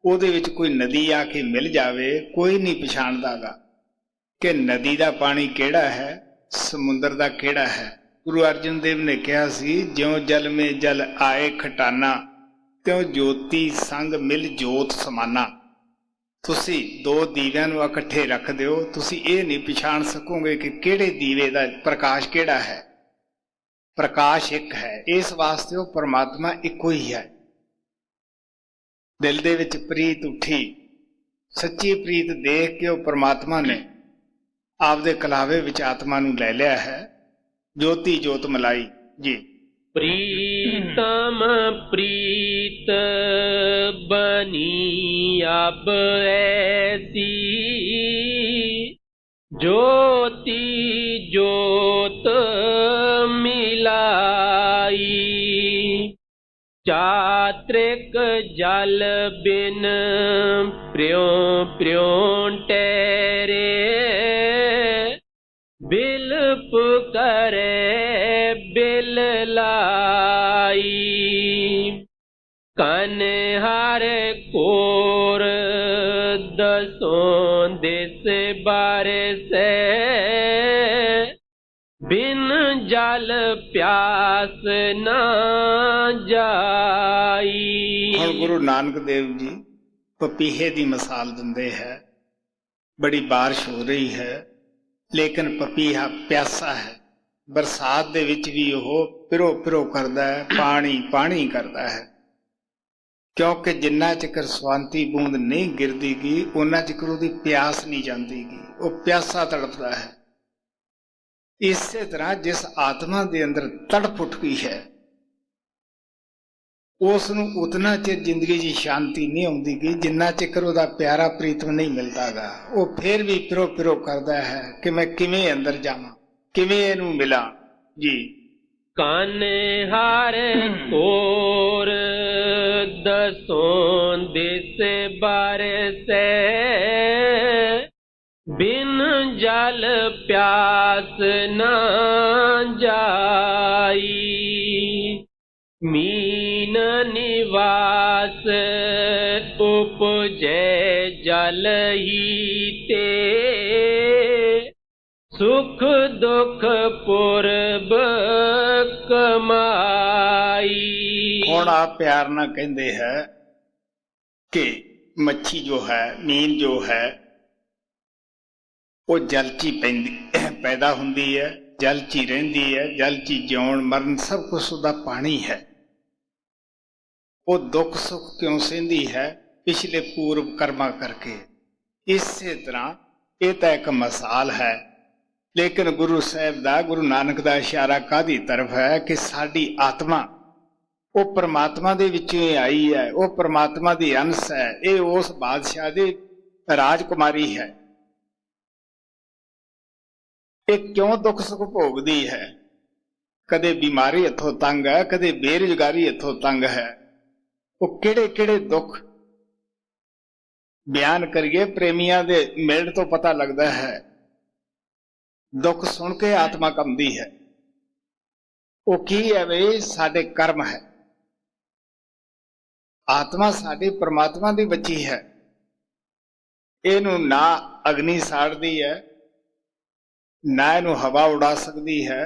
ਉਹਦੇ ਵਿੱਚ ਕੋਈ ਨਦੀ ਆ ਕੇ ਮਿਲ ਜਾਵੇ, ਕੋਈ ਨਹੀਂ ਪਛਾਣਦਾਗਾ ਕਿ ਨਦੀ ਦਾ ਪਾਣੀ ਕਿਹੜਾ ਹੈ, ਸਮੁੰਦਰ ਦਾ ਕਿਹੜਾ ਹੈ। ਗੁਰੂ ਅਰਜਨ ਦੇਵ ਨੇ ਕਿਹਾ ਸੀ ਜਿਉਂ ਜਲ ਮੇ ਜਲ ਆਏ ਖਟਾਨਾ ਤਿਉਂ ਜੋਤੀ ਸੰਗ ਮਿਲ ਜੋਤ ਸਮਾਨਾ। ਤੁਸੀਂ ਦੋ ਦੀਵਿਆਂ ਨੂੰ ਇਕੱਠੇ ਰੱਖ ਦਿਓ, ਤੁਸੀਂ ਇਹ ਨਹੀਂ ਪਛਾਣ ਸਕੋਗੇ ਕਿ ਕਿਹੜੇ ਦੀਵੇ ਦਾ ਪ੍ਰਕਾਸ਼ ਕਿਹੜਾ ਹੈ। ਪ੍ਰਕਾਸ਼ ਇੱਕ ਹੈ, ਇਸ ਵਾਸਤੇ ਉਹ ਪਰਮਾਤਮਾ ਇੱਕੋ ਹੀ ਹੈ। ਦਿਲ ਦੇ ਵਿੱਚ ਪ੍ਰੀਤ ਉੱਠੀ, ਸੱਚੀ ਪ੍ਰੀਤ ਦੇਖ ਕੇ ਉਹ ਪਰਮਾਤਮਾ ਨੇ ਆਪਦੇ ਕਲਾਵੇ ਵਿੱਚ ਆਤਮਾ ਨੂੰ ਲੈ ਲਿਆ ਹੈ। ज्योति जोत मलाई जी। प्रीतम प्रीत बनी अब ऐसी ज्योति जोत मिलाई चात्रिक जल बिन प्र्यों प्र्यों ठहरे बिलप करे बिल लाई कन हर कोर दसों दिस बार से बिन जल प्यास ना जाई। ਹੁਣ ਗੁਰੂ ਨਾਨਕ ਦੇਵ ਜੀ ਪਪੀਹੇ ਦੀ ਮਿਸਾਲ ਦਿੰਦੇ ਹੈ। ਬੜੀ ਬਾਰਿਸ਼ ਹੋ ਰਹੀ ਹੈ ਲੇਕਿਨ ਪਪੀਹਾ ਪਿਆਸਾ ਹੈ। ਬਰਸਾਤ ਦੇ ਵਿੱਚ ਵੀ ਉਹ ਪਿਰੋ ਪਿਰੋ ਕਰਦਾ ਹੈ, ਪਾਣੀ ਪਾਣੀ ਕਰਦਾ ਹੈ, ਕਿਉਂਕਿ ਜਿੰਨਾ ਚਿਰ ਸਵਾਂਤੀ ਬੂੰਦ ਨਹੀਂ ਗਿਰਦੀਗੀ ਉਹਨਾਂ ਚਿਰ ਉਹਦੀ ਪਿਆਸ ਨਹੀਂ ਜਾਂਦੀਗੀ, ਉਹ ਪਿਆਸਾ ਤੜਫਦਾ ਹੈ। ਇਸੇ ਤਰ੍ਹਾਂ ਜਿਸ ਆਤਮਾ ਦੇ ਅੰਦਰ ਤੜਫ ਉੱਠ ਗਈ ਹੈ ਉਸ ਨੂੰ ਉਤਨਾ ਚਿਰ ਜ਼ਿੰਦਗੀ 'ਚ ਸ਼ਾਂਤੀ ਨਹੀਂ ਆਉਂਦੀਗੀ ਜਿੰਨਾ ਚਿਰ ਉਹਦਾ ਪਿਆਰਾ ਪ੍ਰੀਤਮ ਨਹੀਂ ਮਿਲਦਾਗਾ। ਉਹ ਫਿਰ ਵੀ ਪਿਰੋ ਪਿਰੋ ਕਰਦਾ ਹੈ ਕਿ ਮੈਂ ਕਿਵੇਂ ਅੰਦਰ ਜਾਵਾਂ, ਕਿਵੇਂ ਇਹਨੂੰ ਮਿਲਾਂ ਜੀ। ਕੰਨ ਹਾਰ ਕੋਰ ਦਸੋਂ ਦਿਸ ਬਰਸੈ ਬਿਨ ਜਲ ਪਿਆਸ ਨਾ ਜਾਈ मीन निवास उपजै जल ही ते सुख दुख पूर्व कमाई। ਹੁਣ ਆਪ ਪਿਆਰ ਨਾਲ ਕਹਿੰਦੇ ਹੈ ਕਿ ਮੱਛੀ ਜੋ ਹੈ, ਮੀਨ ਜੋ ਹੈ ਉਹ ਜਲ 'ਚ ਹੀ ਪੈਦਾ ਹੁੰਦੀ ਹੈ, ਜਲ 'ਚ ਹੀ ਰਹਿੰਦੀ ਹੈ, ਜਲ 'ਚ ਹੀ ਜਿਉਣ ਮਰਨ ਸਭ ਕੁਛ ਉਹਦਾ ਪਾਣੀ ਹੈ। ਉਹ ਦੁੱਖ ਸੁੱਖ ਕਿਉਂ ਸਹਿੰਦੀ ਹੈ? ਪਿਛਲੇ ਪੂਰਵ ਕਰਮਾਂ ਕਰਕੇ। ਇਸੇ ਤਰ੍ਹਾਂ ਇਹ ਤਾਂ ਇੱਕ ਮਿਸਾਲ ਹੈ, ਲੇਕਿਨ ਗੁਰੂ ਸਾਹਿਬ ਦਾ, ਗੁਰੂ ਨਾਨਕ ਦਾ ਇਸ਼ਾਰਾ ਕਾਹਦੀ ਤਰਫ ਹੈ ਕਿ ਸਾਡੀ ਆਤਮਾ ਉਹ ਪਰਮਾਤਮਾ ਦੇ ਵਿੱਚੋਂ ਹੀ ਆਈ ਹੈ, ਉਹ ਪਰਮਾਤਮਾ ਦੀ ਅੰਸ਼ ਹੈ, ਇਹ ਉਸ ਬਾਦਸ਼ਾਹ ਦੀ ਰਾਜਕੁਮਾਰੀ ਹੈ। ਇਹ ਕਿਉਂ ਦੁੱਖ ਸੁੱਖ ਭੋਗਦੀ ਹੈ? ਕਦੇ ਬਿਮਾਰੀ ਇੱਥੋਂ ਤੰਗ ਹੈ, ਕਦੇ ਬੇਰੁਜ਼ਗਾਰੀ ਇੱਥੋਂ ਤੰਗ ਹੈ। ਉਹ ਕਿਹੜੇ ਕਿਹੜੇ ਦੁੱਖ ਬਿਆਨ ਕਰੀਏ ਪ੍ਰੇਮੀਆਂ ਦੇ ਮਿਲਣ ਤੋਂ ਪਤਾ ਲੱਗਦਾ ਹੈ। ਦੁੱਖ ਸੁਣ ਕੇ ਆਤਮਾ ਕੰਬਦੀ ਹੈ। ਉਹ ਕੀ ਹੈ ਬਈ? ਸਾਡੇ ਕਰਮ ਹੈ। ਆਤਮਾ ਸਾਡੀ ਪ੍ਰਮਾਤਮਾ ਦੀ ਬੱਚੀ ਹੈ। ਇਹਨੂੰ ਨਾ ਅਗਨੀ ਸਾੜਦੀ ਹੈ, ਨਾ ਇਹਨੂੰ ਹਵਾ ਉਡਾ ਸਕਦੀ ਹੈ,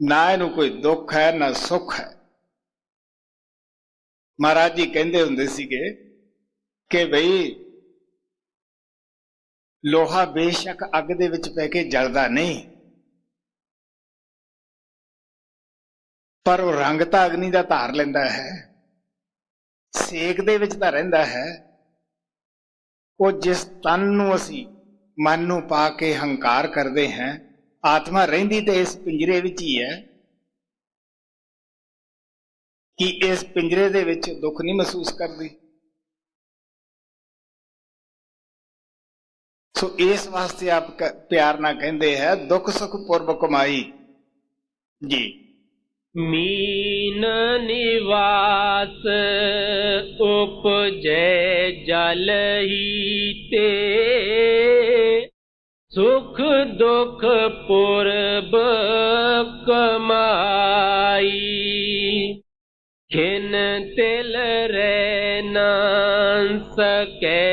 ਨਾ ਇਹਨੂੰ ਕੋਈ ਦੁੱਖ ਹੈ ਨਾ ਸੁੱਖ ਹੈ। ਮਹਾਰਾਜ ਜੀ ਕਹਿੰਦੇ ਹੁੰਦੇ ਸੀਗੇ ਕਿ ਬਈ ਲੋਹਾ ਬੇਸ਼ੱਕ ਅੱਗ ਦੇ ਵਿੱਚ ਪੈ ਕੇ ਜਲਦਾ ਨਹੀਂ, ਪਰ ਉਹ ਰੰਗ ਤਾਂ ਅਗਨੀ ਦਾ ਧਾਰ ਲੈਂਦਾ ਹੈ, ਸੇਕ ਦੇ ਵਿੱਚ ਤਾਂ ਰਹਿੰਦਾ ਹੈ। ਉਹ ਜਿਸ ਤਨ ਨੂੰ ਅਸੀਂ ਮਨ ਨੂੰ ਪਾ ਕੇ ਹੰਕਾਰ ਕਰਦੇ ਹਾਂ, ਆਤਮਾ ਰਹਿੰਦੀ ਤੇ ਇਸ ਪਿੰਜਰੇ ਵਿੱਚ ਹੀ ਹੈ। ਕਿ ਇਸ ਪਿੰਜਰੇ ਦੇ ਵਿੱਚ ਦੁੱਖ ਨਹੀਂ ਮਹਿਸੂਸ ਕਰਦੀ? ਸੋ ਇਸ ਵਾਸਤੇ ਆਪ ਪਿਆਰ ਨਾਲ ਕਹਿੰਦੇ ਹੈ ਦੁੱਖ ਸੁਖ ਪੁਰਬ ਕਮਾਈ ਜੀ। मीन निवास उपजै जल ही ते सुख दुख पुरब कमाई खिन तिल रह न सकै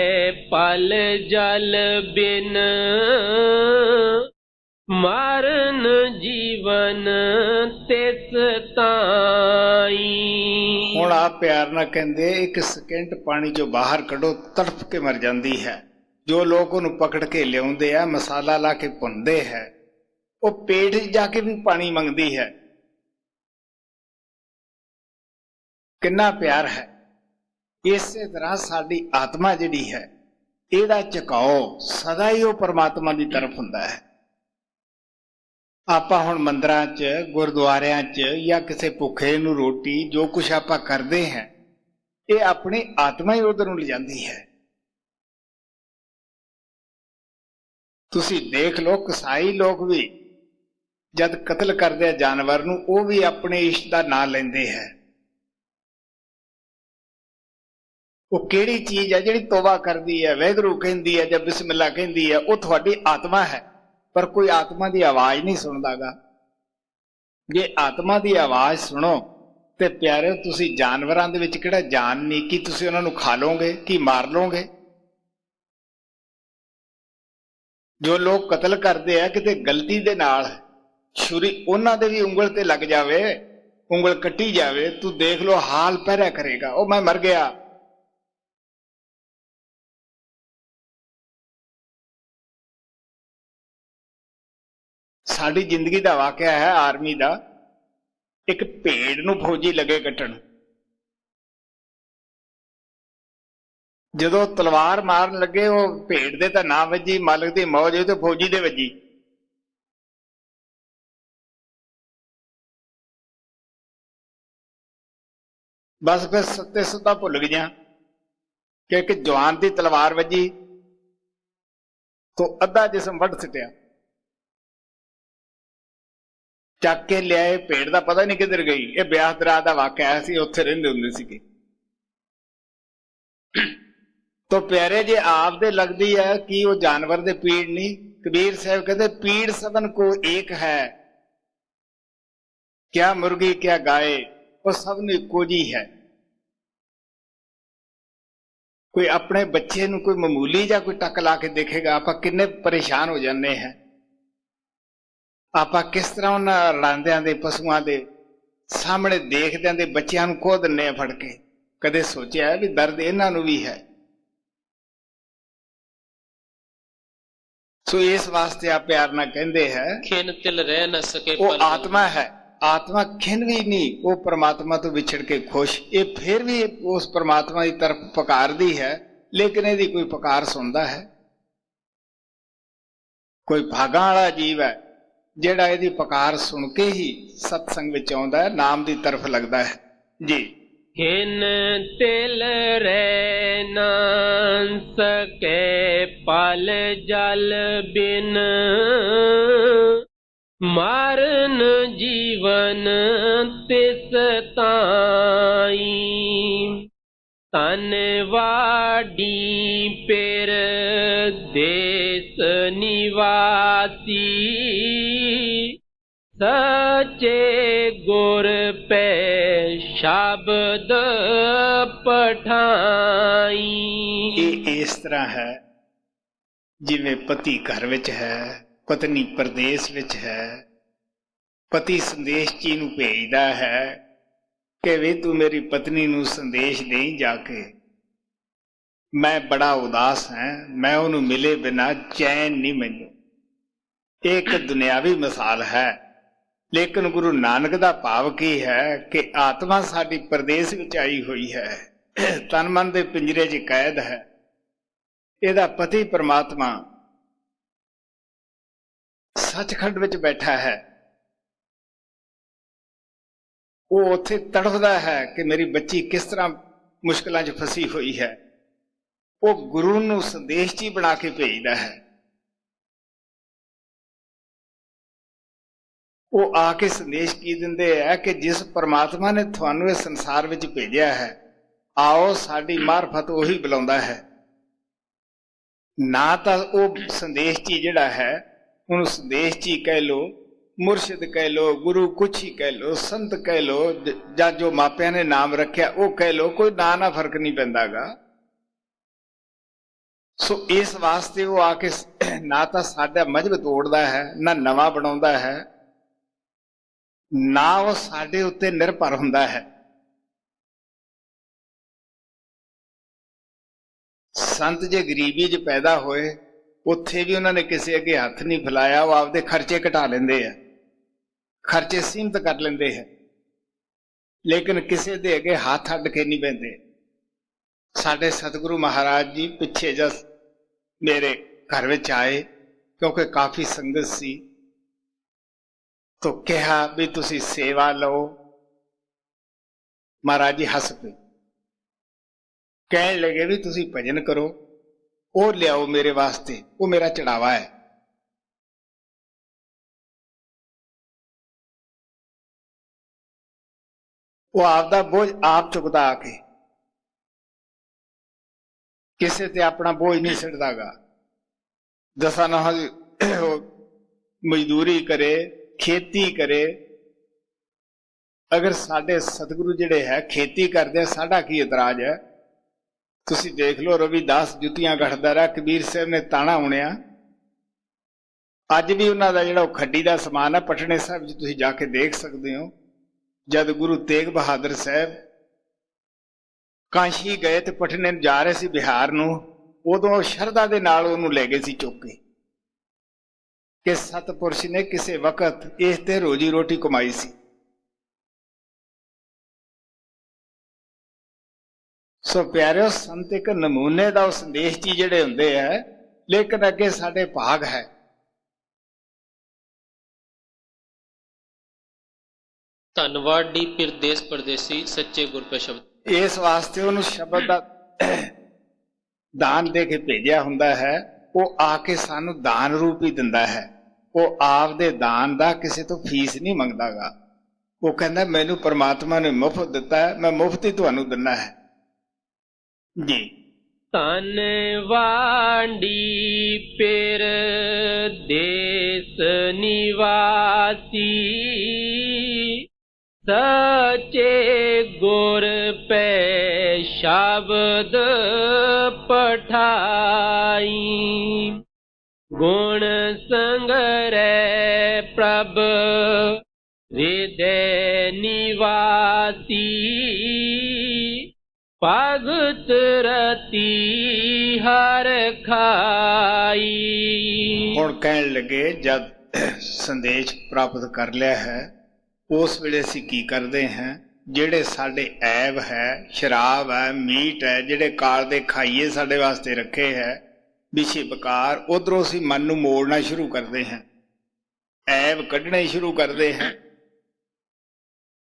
पल जल बिन मारन जीवन तिस ताई। ਹੁਣ ਆਪ ਪਿਆਰ ਨਾਲ ਕਹਿੰਦੇ ਇੱਕ ਸਕਿੰਟ ਪਾਣੀ ਚੋਂ ਬਾਹਰ ਕੱਢੋ, ਤੜਫ ਕੇ ਮਰ ਜਾਂਦੀ ਹੈ। ਜੋ ਲੋਕ ਉਹਨੂੰ ਪਕੜ ਕੇ ਲਿਆਉਂਦੇ ਆ, ਮਸਾਲਾ ਲਾ ਕੇ ਭੁੰਨਦੇ ਹੈ, ਉਹ ਪੇਟ 'ਚ ਜਾ ਕੇ ਵੀ ਪਾਣੀ ਮੰਗਦੀ ਹੈ। ਕਿੰਨਾ ਪਿਆਰ ਹੈ। ਇਸੇ ਤਰ੍ਹਾਂ ਸਾਡੀ ਆਤਮਾ ਜਿਹੜੀ ਹੈ, ਇਹਦਾ ਝੁਕਾਓ ਸਦਾ ਹੀ ਉਹ ਪਰਮਾਤਮਾ ਦੀ ਤਰਫ ਹੁੰਦਾ ਹੈ। ਆਪਾਂ ਹੁਣ ਮੰਦਰਾਂ 'ਚ, ਗੁਰਦੁਆਰਿਆਂ 'ਚ ਜਾਂ ਕਿਸੇ ਭੁੱਖੇ ਨੂੰ ਰੋਟੀ, ਜੋ ਕੁਛ ਆਪਾਂ ਕਰਦੇ ਹਾਂ, ਇਹ ਆਪਣੀ ਆਤਮਾ ਹੀ ਉਧਰ ਨੂੰ ਲਿਜਾਂਦੀ ਹੈ। ਤੁਸੀਂ ਦੇਖ ਲਓ, ਕਸਾਈ ਲੋਕ ਵੀ ਜਦ ਕਤਲ ਕਰਦੇ ਆ ਜਾਨਵਰ ਨੂੰ, ਉਹ ਵੀ ਆਪਣੇ ਇਸ਼ਟ ਦਾ ਨਾਂ ਲੈਂਦੇ ਹੈ। ਉਹ ਕਿਹੜੀ ਚੀਜ਼ ਹੈ ਜਿਹੜੀ ਤੋਬਾ ਕਰਦੀ ਹੈ, ਵਾਹਿਗੁਰੂ ਕਹਿੰਦੀ ਹੈ ਜਾਂ ਬਿਸਮਿਲ੍ਲਾ ਕਹਿੰਦੀ ਹੈ? ਉਹ ਤੁਹਾਡੀ ਆਤਮਾ ਹੈ। ਪਰ ਕੋਈ ਆਤਮਾ ਦੀ ਆਵਾਜ਼ ਨਹੀਂ ਸੁਣਦਾਗਾ। ਜੇ ਆਤਮਾ ਦੀ ਆਵਾਜ਼ ਸੁਣੋ ਤੇ ਪਿਆਰਿਓ, ਤੁਸੀਂ ਜਾਨਵਰਾਂ ਦੇ ਵਿੱਚ ਕਿਹੜਾ ਜਾਨ ਨਹੀਂ? ਕਿ ਤੁਸੀਂ ਉਹਨਾਂ ਨੂੰ ਖਾ ਲਓਗੇ, ਕਿ ਮਾਰ ਲਓਗੇ? ਜੋ ਲੋਕ ਕਤਲ ਕਰਦੇ ਆ, ਕਿਤੇ ਗਲਤੀ ਦੇ ਨਾਲ ਛੁਰੀ ਉਹਨਾਂ ਦੇ ਵੀ ਉਂਗਲ ਤੇ ਲੱਗ ਜਾਵੇ, ਉਂਗਲ ਕੱਟੀ ਜਾਵੇ, ਤੂੰ ਦੇਖ ਲਓ ਹਾਲ ਪਹਿਰਾ ਕਰੇਗਾ, ਉਹ ਮੈਂ ਮਰ ਗਿਆ। ਸਾਡੀ ਜ਼ਿੰਦਗੀ ਦਾ ਵਾਕਿਆ ਹੈ ਆਰਮੀ ਦਾ। ਇੱਕ ਭੇਡ ਨੂੰ ਫੌਜੀ ਲੱਗੇ ਕੱਟਣ, ਜਦੋਂ ਤਲਵਾਰ ਮਾਰਨ ਲੱਗੇ, ਉਹ ਭੇਡ ਦੇ ਤਾਂ ਨਾ ਵੱਜੀ, ਮਾਲਕ ਦੀ ਮੌਜ ਹੋਈ ਤੇ ਫੌਜੀ ਦੇ ਵੱਜੀ। ਬਸ ਫਿਰ ਸੱਤੇ ਸੁੱਤਾ ਭੁੱਲ ਗਿਆ ਕਿ ਇੱਕ ਜਵਾਨ ਦੀ ਤਲਵਾਰ ਵੱਜੀ ਤੋਂ ਅੱਧਾ ਜਿਸਮ ਵੱਢ ਸਿੱਟਿਆ, ਚੱਕ ਕੇ ਲਿਆਏ। ਭੇਡ ਦਾ ਪਤਾ ਨਹੀਂ ਕਿੱਧਰ ਗਈ। ਇਹ ਬਿਆਸ ਦਰਾ ਦਾ ਵਾਕਿਆ ਸੀ, ਉੱਥੇ ਰਹਿੰਦੇ ਹੁੰਦੇ ਸੀਗੇ। ਤੋ ਪਿਆਰੇ, ਜੇ ਆਪ ਦੇ ਲੱਗਦੀ ਹੈ ਕਿ ਉਹ ਜਾਨਵਰ ਦੇ ਪੀੜ ਨਹੀਂ? ਕਬੀਰ ਸਾਹਿਬ ਕਹਿੰਦੇ ਪੀੜ ਸਭਨ ਕੋ ਏਕ ਹੈ, ਕਿਆ ਮੁਰਗੀ ਕਿਆ ਗਾਏ, ਉਹ ਸਭ ਨੂੰ ਇੱਕੋ ਜਿਹੀ ਹੈ। ਕੋਈ ਆਪਣੇ ਬੱਚੇ ਨੂੰ ਕੋਈ ਮਾਮੂਲੀ ਜਾਂ ਕੋਈ ਟੱਕ ਲਾ ਕੇ ਦੇਖੇਗਾ, ਆਪਾਂ ਕਿੰਨੇ ਪਰੇਸ਼ਾਨ ਹੋ ਜਾਂਦੇ ਹਾਂ। ਆਪਾਂ ਕਿਸ ਤਰ੍ਹਾਂ ਉਹਨਾਂ ਰੜਾਂਦਿਆਂ ਦੇ, ਪਸ਼ੂਆਂ ਦੇ ਸਾਹਮਣੇ ਦੇਖਦਿਆਂ ਦੇ ਬੱਚਿਆਂ ਨੂੰ ਖੋਹ ਦਿੰਦੇ ਆ ਫੜ ਕੇ। ਕਦੇ ਸੋਚਿਆ ਵੀ ਦਰਦ ਇਹਨਾਂ ਨੂੰ ਵੀ ਹੈ? ਸੋ ਇਸ ਵਾਸਤੇ ਆ ਪਿਆਰ ਨਾਲ ਕਹਿੰਦੇ ਹੈ खिन तिल रह न सके ਉਹ पल ਆਤਮਾ ਹੈ। ਆਤਮਾ ਖਿੰਨ ਵੀ ਨਹੀਂ, ਉਹ ਪਰਮਾਤਮਾ ਤੋਂ ਵਿਛੜ ਕੇ ਖੁਸ਼। ਇਹ ਫਿਰ ਵੀ ਉਸ ਪਰਮਾਤਮਾ ਦੀ ਤਰਫ ਪੁਕਾਰਦੀ ਹੈ, ਲੇਕਿਨ ਇਹਦੀ ਕੋਈ ਪੁਕਾਰ ਸੁਣਦਾ ਹੈ? ਕੋਈ ਭਾਗਾਂ ਵਾਲਾ ਜੀਵ ਹੈ ਜਿਹੜਾ ਇਹਦੀ ਪੁਕਾਰ ਸੁਣ ਕੇ ਹੀ ਸਤਸੰਗ ਵਿੱਚ ਆਉਂਦਾ ਹੈ, ਨਾਮ ਦੀ ਤਰਫ ਲੱਗਦਾ ਹੈ ਜੀ। खिन तिल रह न सके पल जल बिन मारन जीवन तिस ताई ਧਨਵਾੜੀ ਪਿਰ ਦੇਸ ਨਿਵਾਸੀ ਸਚੇ ਗੁਰ ਪੈ ਸ਼ਬਦ ਪਠਾਈ। ਇਹ ਇਸ ਤਰ੍ਹਾਂ ਹੈ ਜਿਵੇਂ ਪਤੀ ਘਰ ਵਿੱਚ ਹੈ, ਪਤਨੀ ਪਰਦੇਸ ਵਿੱਚ ਹੈ। ਪਤੀ ਸੰਦੇਸ਼ ਜੀ ਨੂੰ ਭੇਜਦਾ ਹੈ ਕਿ ਵੀ ਤੂੰ ਮੇਰੀ ਪਤਨੀ ਨੂੰ ਸੰਦੇਸ਼ ਦੇਈਂ ਜਾ ਕੇ, ਮੈਂ ਬੜਾ ਉਦਾਸ ਹਾਂ, ਮੈਂ ਉਹਨੂੰ ਮਿਲੇ ਬਿਨਾਂ ਚੈਨ ਨਹੀਂ ਮੈਨੂੰ। ਇਹ ਇੱਕ ਦੁਨਿਆਵੀ ਮਿਸਾਲ ਹੈ, ਲੇਕਿਨ ਗੁਰੂ ਨਾਨਕ ਦਾ ਭਾਵ ਕੀ ਹੈ ਕਿ ਆਤਮਾ ਸਾਡੀ ਪਰਦੇਸ ਵਿੱਚ ਆਈ ਹੋਈ ਹੈ, ਤਨ ਮਨ ਦੇ ਪਿੰਜਰੇ 'ਚ ਕੈਦ ਹੈ। ਇਹਦਾ ਪਤੀ ਪਰਮਾਤਮਾ ਸੱਚਖੰਡ ਵਿੱਚ ਬੈਠਾ ਹੈ। ਉਹ ਉੱਥੇ ਤੜਫਦਾ ਹੈ ਕਿ ਮੇਰੀ ਬੱਚੀ ਕਿਸ ਤਰ੍ਹਾਂ ਮੁਸ਼ਕਲਾਂ 'ਚ ਫਸੀ ਹੋਈ ਹੈ। ਉਹ ਗੁਰੂ ਨੂੰ ਸੰਦੇਸ਼ ਜੀ ਬਣਾ ਕੇ ਭੇਜਦਾ ਹੈ। ਉਹ ਆ ਕੇ ਸੰਦੇਸ਼ ਕੀ ਦਿੰਦੇ ਹੈ ਕਿ ਜਿਸ ਪਰਮਾਤਮਾ ਨੇ ਤੁਹਾਨੂੰ ਇਸ ਸੰਸਾਰ ਵਿੱਚ ਭੇਜਿਆ ਹੈ, ਆਓ ਸਾਡੀ ਮਾਰਫਤ ਉਹੀ ਬੁਲਾਉਂਦਾ ਹੈ। ਨਾ ਤਾਂ ਉਹ ਸੰਦੇਸ਼ ਜੀ ਜਿਹੜਾ ਹੈ ਉਹਨੂੰ ਸੰਦੇਸ਼ ਜੀ ਕਹਿ ਲੋ, ਮੁਰਸ਼ਿਦ ਕਹਿ ਲੋ, ਗੁਰੂ ਕੁਛ ਹੀ ਕਹਿ ਲੋ, ਸੰਤ ਕਹਿ ਲੋ, ਜਾਂ ਜੋ ਮਾਪਿਆਂ ਨੇ ਨਾਮ ਰੱਖਿਆ ਉਹ ਕਹਿ ਲੋ, ਕੋਈ ਨਾ ਫਰਕ ਨਹੀਂ ਪੈਂਦਾਗਾ। ਸੋ ਇਸ ਵਾਸਤੇ ਉਹ ਆ ਕੇ ਨਾ ਤਾਂ ਸਾਡਾ ਮਜ਼ਹਬ ਤੋੜਦਾ ਹੈ, ਨਾ ਨਵਾਂ ਬਣਾਉਂਦਾ ਹੈ, ਨਾ ਉਹ ਸਾਡੇ ਉੱਤੇ ਨਿਰਭਰ ਹੁੰਦਾ ਹੈ। ਸੰਤ ਜੇ ਗਰੀਬੀ 'ਚ ਪੈਦਾ ਹੋਏ, ਉੱਥੇ ਵੀ ਉਹਨਾਂ ਨੇ ਕਿਸੇ ਅੱਗੇ ਹੱਥ ਨਹੀਂ ਫੈਲਾਇਆ। ਉਹ ਆਪਦੇ ਖਰਚੇ ਘਟਾ ਲੈਂਦੇ ਆ, ਖਰਚੇ ਸੀਮਤ ਕਰ ਲੈਂਦੇ ਹੈ, ਲੇਕਿਨ ਕਿਸੇ ਦੇ ਅੱਗੇ ਹੱਥ ਅੱਡ ਕੇ ਨਹੀਂ ਬਹਿੰਦੇ। ਸਾਡੇ ਸਤਿਗੁਰੂ ਮਹਾਰਾਜ ਜੀ ਪਿੱਛੇ ਜਦ ਮੇਰੇ ਘਰ ਵਿੱਚ ਆਏ, ਕਿਉਂਕਿ ਕਾਫੀ ਸੰਗਤ ਸੀ, तो कहा भी तुसी सेवा लो। महाराज जी हस पे कहने लगे भी तुसी भजन करो, वो लियाओ मेरे वास्ते, वो मेरा चढ़ावा है। वो आपदा बोझ आप चुकता आके, किसे ते अपना बोझ नहीं सिटदागा। दसा ना मजदूरी करे, खेती करे। अगर साडे सतगुरु जिहड़े है खेती करते, साडा की इतराज है? तुसी देख लो, रविदास जुतियां गढ़दा रहा, कबीर साहब ने ताना उणिया। अज भी उन्हां दा जिहड़ा खड्डी दा समान है, पटने साहब जी तुसी जाके देख सकते हो। जद गुरु तेग बहादुर साहब काशी गए तो पटने जा रहे सी बिहार नूं, उदों शरधा दे नाल उहनूं ले गए सी चुक के, कि सतपुरुष ने किसी वक्त इस ते रोजी रोटी कमाई सी। सो प्यारिओ, संत एक नमूने का संदेश जी जिहड़े हुंदे है, लेकिन अगे साडे भाग है। धनवाड़ी फिर देश परदेसी सच्चे गुर पे शब्द। इस वास्ते उन्हें शब्द का दान दे के भेजा हुंदा है। वो आके सानू दान रूप ही दिंदा है। वो आप दे दान दा किसी तो फीस नहीं मंगदागा। वो कहता मैनू परमात्मा ने मुफ्त दिता है, मैं मुफ्त ही तुहानू दिना है जी। धनवाड़ी फिर देश निवासी सचे गुर पे शब्द पठाई। गुण संग्रह प्रभ हृदय निवासी भगत रति हर खाई। हुण कहण लगे जब संदेश प्राप्त कर लिया है, उस वेले असीं की करते हैं? जिहड़े साडे ऐब है, शराब है, मीट है, जिहड़े काल दे खाइए साडे वास्ते रखे है, विषे बकार, उधरों असीं मन नूं मोड़ना शुरू करते हैं, ऐब कढ़ने शुरू करते हैं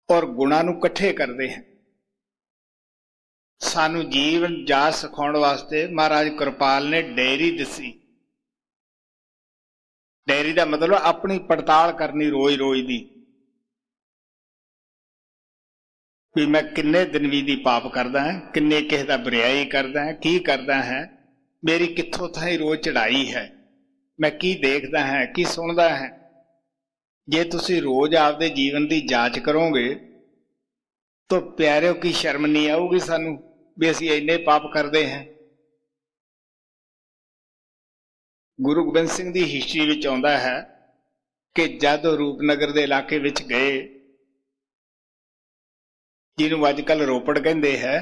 और गुणां नूं इकट्ठे करते हैं। सानू जीवन जाच सिखाउण वास्ते महाराज कृपाल ने डेयरी दसी। डेयरी का मतलब अपनी पड़ताल करनी रोज रोज दी। ਵੀ ਮੈਂ ਕਿੰਨੇ ਦਿਨਵੀ ਦੀ ਪਾਪ ਕਰਦਾ ਹਾਂ, ਕਿੰਨੇ ਕਿਸੇ ਦਾ ਬੁਰਿਆਈ ਕਰਦਾ ਹਾਂ, ਕੀ ਕਰਦਾ ਹੈ, ਮੇਰੀ ਕਿੱਥੋਂ ਥਾਈ ਰੋਜ਼ ਚੜਾਈ ਹੈ, ਮੈਂ ਕੀ ਦੇਖਦਾ ਹਾਂ, ਕੀ ਸੁਣਦਾ ਹੈ। ਜੇ ਤੁਸੀਂ ਰੋਜ਼ ਆਪਦੇ ਜੀਵਨ ਦੀ ਜਾਂਚ ਕਰੋਗੇ ਤਾਂ ਪਿਆਰਿਓ ਕੀ ਸ਼ਰਮ ਨਹੀਂ ਆਊਗੀ ਸਾਨੂੰ ਵੀ ਅਸੀਂ ਇੰਨੇ ਪਾਪ ਕਰਦੇ ਹਾਂ। ਗੁਰੂ ਗੋਬਿੰਦ ਸਿੰਘ ਦੀ ਹਿਸਟਰੀ ਵਿੱਚ ਆਉਂਦਾ ਹੈ ਕਿ ਜਦ ਉਹ ਰੂਪਨਗਰ ਦੇ ਇਲਾਕੇ ਵਿੱਚ ਗਏ, ਜਿਹਨੂੰ ਅੱਜ ਕੱਲ੍ਹ ਰੋਪੜ ਕਹਿੰਦੇ ਹੈ,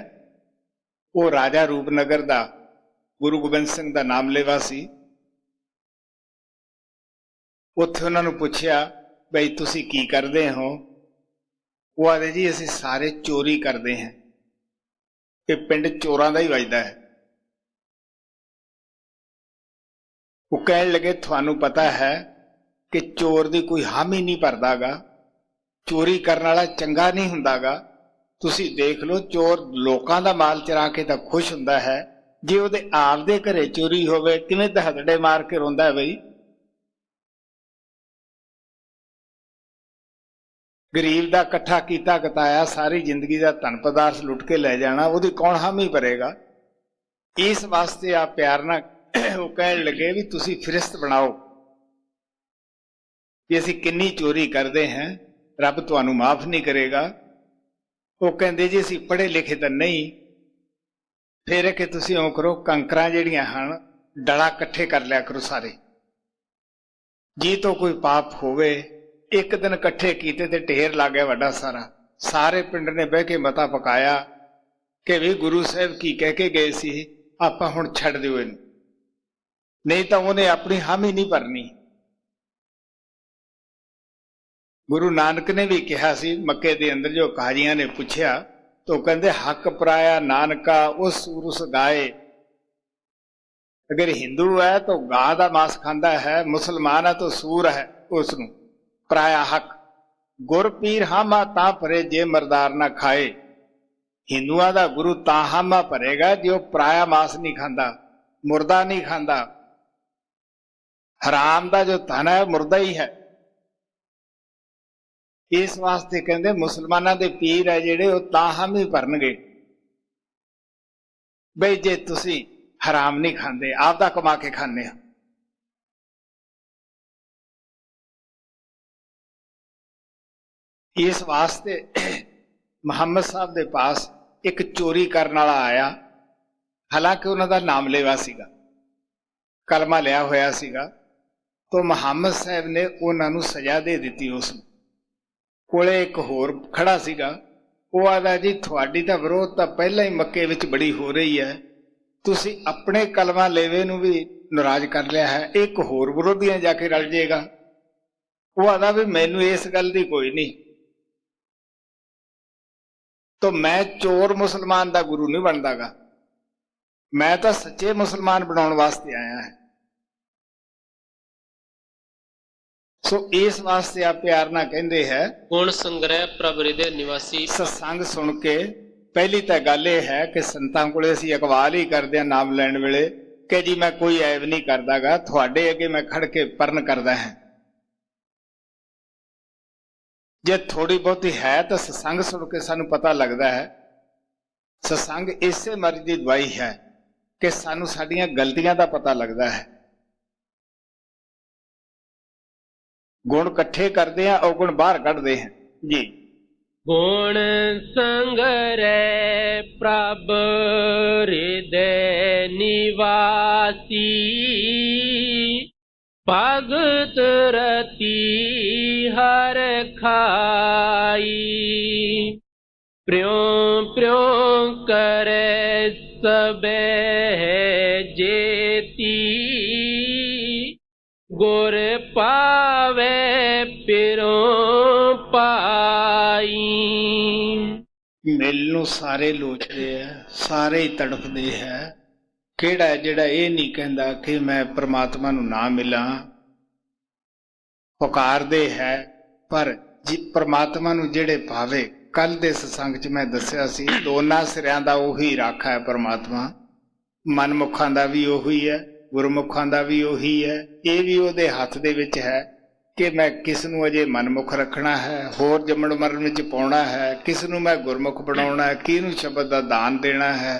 ਉਹ ਰਾਜਾ ਰੂਪਨਗਰ ਦਾ ਗੁਰੂ ਗੋਬਿੰਦ ਸਿੰਘ ਦਾ ਨਾਮ ਲੇਵਾ ਸੀ। ਉੱਥੇ ਉਹਨਾਂ ਨੂੰ ਪੁੱਛਿਆ ਬਈ ਤੁਸੀਂ ਕੀ ਕਰਦੇ ਹੋ? ਉਹ ਆਖਦੇ ਜੀ ਅਸੀਂ ਸਾਰੇ ਚੋਰੀ ਕਰਦੇ ਹਾਂ, ਇਹ ਪਿੰਡ ਚੋਰਾਂ ਦਾ ਹੀ ਵੱਜਦਾ ਹੈ। ਉਹ ਕਹਿਣ ਲੱਗੇ ਤੁਹਾਨੂੰ ਪਤਾ ਹੈ ਕਿ ਚੋਰ ਦੀ ਕੋਈ ਹਾਮੀ ਨਹੀਂ ਭਰਦਾਗਾ, ਚੋਰੀ ਕਰਨ ਵਾਲਾ ਚੰਗਾ ਨਹੀਂ ਹੁੰਦਾਗਾ। ਤੁਸੀਂ ਦੇਖ ਲਓ, ਚੋਰ ਲੋਕਾਂ ਦਾ ਮਾਲ ਚਰਾ ਕੇ ਤਾਂ ਖੁਸ਼ ਹੁੰਦਾ ਹੈ, ਜੇ ਉਹਦੇ ਆਪਦੇ ਘਰੇ ਚੋਰੀ ਹੋਵੇ ਕਿਵੇਂ ਦਹੜੜੇ ਮਾਰ ਕੇ ਰੋਂਦਾ ਹੈ ਬਈ। ਗਰੀਬ ਦਾ ਇਕੱਠਾ ਕੀਤਾ ਕਤਾਇਆ ਸਾਰੀ ਜ਼ਿੰਦਗੀ ਦਾ ਧਨ ਪਦਾਰਥ ਲੁੱਟ ਕੇ ਲੈ ਜਾਣਾ, ਉਹਦੀ ਕੌਣ ਹਾਮੀ ਭਰੇਗਾ? ਇਸ ਵਾਸਤੇ ਆ ਪਿਆਰ ਨਾਲ ਉਹ ਕਹਿਣ ਲੱਗੇ ਵੀ ਤੁਸੀਂ ਫਿਰਿਸਤ ਬਣਾਓ ਕਿ ਅਸੀਂ ਕਿੰਨੀ ਚੋਰੀ ਕਰਦੇ ਹਾਂ, ਰੱਬ ਤੁਹਾਨੂੰ ਮਾਫ ਨਹੀਂ ਕਰੇਗਾ। ਉਹ ਕਹਿੰਦੇ ਜੀ ਅਸੀਂ ਪੜ੍ਹੇ ਲਿਖੇ ਤਾਂ ਨਹੀਂ। ਫਿਰ ਕਿ ਤੁਸੀਂ ਇਉਂ ਕਰੋ, ਕੰਕਰਾਂ ਜਿਹੜੀਆਂ ਹਨ ਡਲਾ ਇਕੱਠੇ ਕਰ ਲਿਆ ਕਰੋ ਸਾਰੇ, ਜੀ ਤੋਂ ਕੋਈ ਪਾਪ ਹੋਵੇ। ਇੱਕ ਦਿਨ ਇਕੱਠੇ ਕੀਤੇ ਤੇ ਢੇਰ ਲੱਗ ਗਿਆ ਵੱਡਾ ਸਾਰਾ। ਸਾਰੇ ਪਿੰਡ ਨੇ ਬਹਿ ਕੇ ਮਤਾ ਪਕਾਇਆ ਕਿ ਵੀ ਗੁਰੂ ਸਾਹਿਬ ਕੀ ਕਹਿ ਕੇ ਗਏ ਸੀ, ਆਪਾਂ ਹੁਣ ਛੱਡ ਦਿਓ ਇਹਨੂੰ, ਨਹੀਂ ਤਾਂ ਉਹਨੇ ਆਪਣੀ ਹਾਮੀ ਨਹੀਂ ਭਰਨੀ। ਗੁਰੂ ਨਾਨਕ ਨੇ ਵੀ ਕਿਹਾ ਸੀ ਮੱਕੇ ਦੇ ਅੰਦਰ, ਜੋ ਕਾਜ਼ੀਆਂ ਨੇ ਪੁੱਛਿਆ ਤਾਂ ਉਹ ਕਹਿੰਦੇ ਹੱਕ ਪਰਾਇਆ ਨਾਨਕਾ ਉਸ ਸੂਰਸ ਗਾਏ। ਅਗਰ ਹਿੰਦੂ ਹੈ ਤਾਂ ਗਾਂ ਦਾ ਮਾਸ ਖਾਂਦਾ ਹੈ, ਮੁਸਲਮਾਨ ਹੈ ਤਾਂ ਸੂਰ ਹੈ, ਉਸ ਨੂੰ ਪਰਾਇਆ ਹੱਕ। ਗੁਰ ਪੀਰ ਹਾਮਾ ਤਾਂ ਭਰੇ ਜੇ ਮਰਦਾਰ ਨਾ ਖਾਏ। ਹਿੰਦੂਆਂ ਦਾ ਗੁਰੂ ਤਾਂ ਹਾਮਾ ਭਰੇਗਾ ਜੇ ਉਹ ਪਰਾਇਆ ਮਾਸ ਨਹੀਂ ਖਾਂਦਾ, ਮੁਰਦਾ ਨਹੀਂ ਖਾਂਦਾ। ਹਰਾਮ ਦਾ ਜੋ ਧਨ ਹੈ ਮੁਰਦਾ ਹੀ ਹੈ। ਇਸ ਵਾਸਤੇ ਕਹਿੰਦੇ ਮੁਸਲਮਾਨਾਂ ਦੇ ਪੀਰ ਹੈ ਜਿਹੜੇ, ਉਹ ਤਾਂ ਹਾਮੀ ਭਰਨਗੇ ਬਈ ਜੇ ਤੁਸੀਂ ਹਰਾਮ ਨਹੀਂ ਖਾਂਦੇ, ਆਪਦਾ ਕਮਾ ਕੇ ਖਾਂਦੇ ਹੋ। ਇਸ ਵਾਸਤੇ ਮੁਹੰਮਦ ਸਾਹਿਬ ਦੇ ਪਾਸ ਇੱਕ ਚੋਰੀ ਕਰਨ ਵਾਲਾ ਆਇਆ, ਹਾਲਾਂਕਿ ਉਹਨਾਂ ਦਾ ਨਾਮ ਲੇਵਾ ਸੀਗਾ, ਕਲਮਾ ਲਿਆ ਹੋਇਆ ਸੀਗਾ। ਤਾਂ ਮੁਹੰਮਦ ਸਾਹਿਬ ਨੇ ਉਹਨਾਂ ਨੂੰ ਸਜ਼ਾ ਦੇ ਦਿੱਤੀ। ਉਸ ਕੋਲੇ ਇੱਕ ਹੋਰ ਖੜਾ ਸੀਗਾ, ਉਹ ਆਦਾ ਜੀ ਤੁਹਾਡੀ ਤਾਂ ਵਿਰੋਧ ਤਾਂ ਪਹਿਲਾਂ ਹੀ ਮੱਕੇ ਵਿੱਚ ਬੜੀ ਹੋ ਰਹੀ ਹੈ, ਤੁਸੀਂ ਆਪਣੇ ਕਲਮਾ ਲੇਵੇ ਨੂੰ ਵੀ ਨਾਰਾਜ਼ ਕਰ ਲਿਆ ਹੈ, ਇੱਕ ਹੋਰ ਵਿਰੋਧੀਆਂ ਜਾ ਕੇ ਰਲ ਜਾਏਗਾ। ਉਹ ਆਦਾ ਵੀ ਮੈਨੂੰ ਇਸ ਗੱਲ ਦੀ ਕੋਈ ਨਹੀਂ, ਤਾਂ ਮੈਂ ਚੋਰ ਮੁਸਲਮਾਨ ਦਾ ਗੁਰੂ ਨਹੀਂ ਬਣਦਾਗਾ, ਮੈਂ ਤਾਂ ਸੱਚੇ ਮੁਸਲਮਾਨ ਬਣਾਉਣ ਵਾਸਤੇ ਆਇਆ ਹੈ। ਸੋ ਇਸ ਵਾਸਤੇ ਆ ਪਿਆਰ ਨਾਲ ਕਹਿੰਦੇ ਹੈ ਗੁਣ ਸੰਗ੍ਰਹਿ ਪ੍ਰਭ ਹਿਰਦੇ ਨਿਵਾਸੀ। ਸਤਸੰਗ ਸੁਣ ਕੇ ਪਹਿਲੀ ਤਾਂ ਗੱਲ ਇਹ ਹੈ ਕਿ ਸੰਤਾਂ ਕੋਲੇ ਅਸੀਂ ਇਕਬਾਲ ਹੀ ਕਰਦੇ ਹਾਂ ਨਾਮ ਲੈਣ ਵੇਲੇ ਕਿ ਜੀ ਮੈਂ ਕੋਈ ਐਬ ਨਹੀਂ ਕਰਦਾਗਾ, ਤੁਹਾਡੇ ਅੱਗੇ ਮੈਂ ਖੜ ਕੇ ਪਰਨ ਕਰਦਾ ਹਾਂ। ਜੇ ਥੋੜੀ ਬਹੁਤੀ ਹੈ ਤਾਂ ਸਤਸੰਗ ਸੁਣ ਕੇ ਸਾਨੂੰ ਪਤਾ ਲੱਗਦਾ ਹੈ। ਸਤਸੰਗ ਇਸੇ ਮਰਜ਼ੀ ਦੀ ਦਵਾਈ ਹੈ ਕਿ ਸਾਨੂੰ ਸਾਡੀਆਂ ਗਲਤੀਆਂ ਦਾ ਪਤਾ ਲੱਗਦਾ ਹੈ। ਗੁਣ ਇਕੱਠੇ ਕਰਦੇ ਆ, ਔਗੁਣ ਬਾਹਰ ਕੱਢਦੇ ਹਾਂ ਜੀ। ਗੁਣ ਸੰਗ੍ਰਹਿ ਪ੍ਰਭ ਹਿਰਦੈ ਨਿਵਾਸੀ। ਭਗਤ ਰਤੀ ਹਰ ਖਾਈ। ਪ੍ਰਿਉ ਪ੍ਰਿਉ ਕਰੈ ਸਬੈ ਜੇਤੀ। ਗੁਰ ਪਾਵੇ ਪਿਰੋਂ ਪਾਈ। ਮਿਲ ਨੂੰ ਸਾਰੇ ਲੋਚਦੇ ਆ, ਸਾਰੇ ਹੀ ਤੜਫਦੇ ਹੈ। ਕਿਹੜਾ ਜਿਹੜਾ ਇਹ ਨਹੀਂ ਕਹਿੰਦਾ ਕਿ ਮੈਂ ਪ੍ਰਮਾਤਮਾ ਨੂੰ ਨਾ ਮਿਲਾਂ। ਪੁਕਾਰਦੇ ਹੈ ਪਰ ਜੀ ਪ੍ਰਮਾਤਮਾ ਨੂੰ ਜਿਹੜੇ ਭਾਵੇ। ਕੱਲ ਦੇ ਸਤਸੰਗ 'ਚ ਮੈਂ ਦੱਸਿਆ ਸੀ ਦੋਨਾਂ ਸਿਰਿਆਂ ਦਾ ਉਹੀ ਰਾਖਾ ਹੈ ਪ੍ਰਮਾਤਮਾ। ਮਨਮੁਖਾਂ ਦਾ ਵੀ ਉਹੀ ਹੈ, ਗੁਰਮੁਖਾਂ ਦਾ ਵੀ ਉਹੀ ਹੈ। ਇਹ ਵੀ ਉਹਦੇ ਹੱਥ ਦੇ ਵਿੱਚ ਹੈ कि मैं किस नूं अजे मनमुख रखना है, होर जम्मण मरण विच पाउणा है, किस नूं मैं गुरमुख बनाउणा है, किहनूं शब्द दा दान देना है,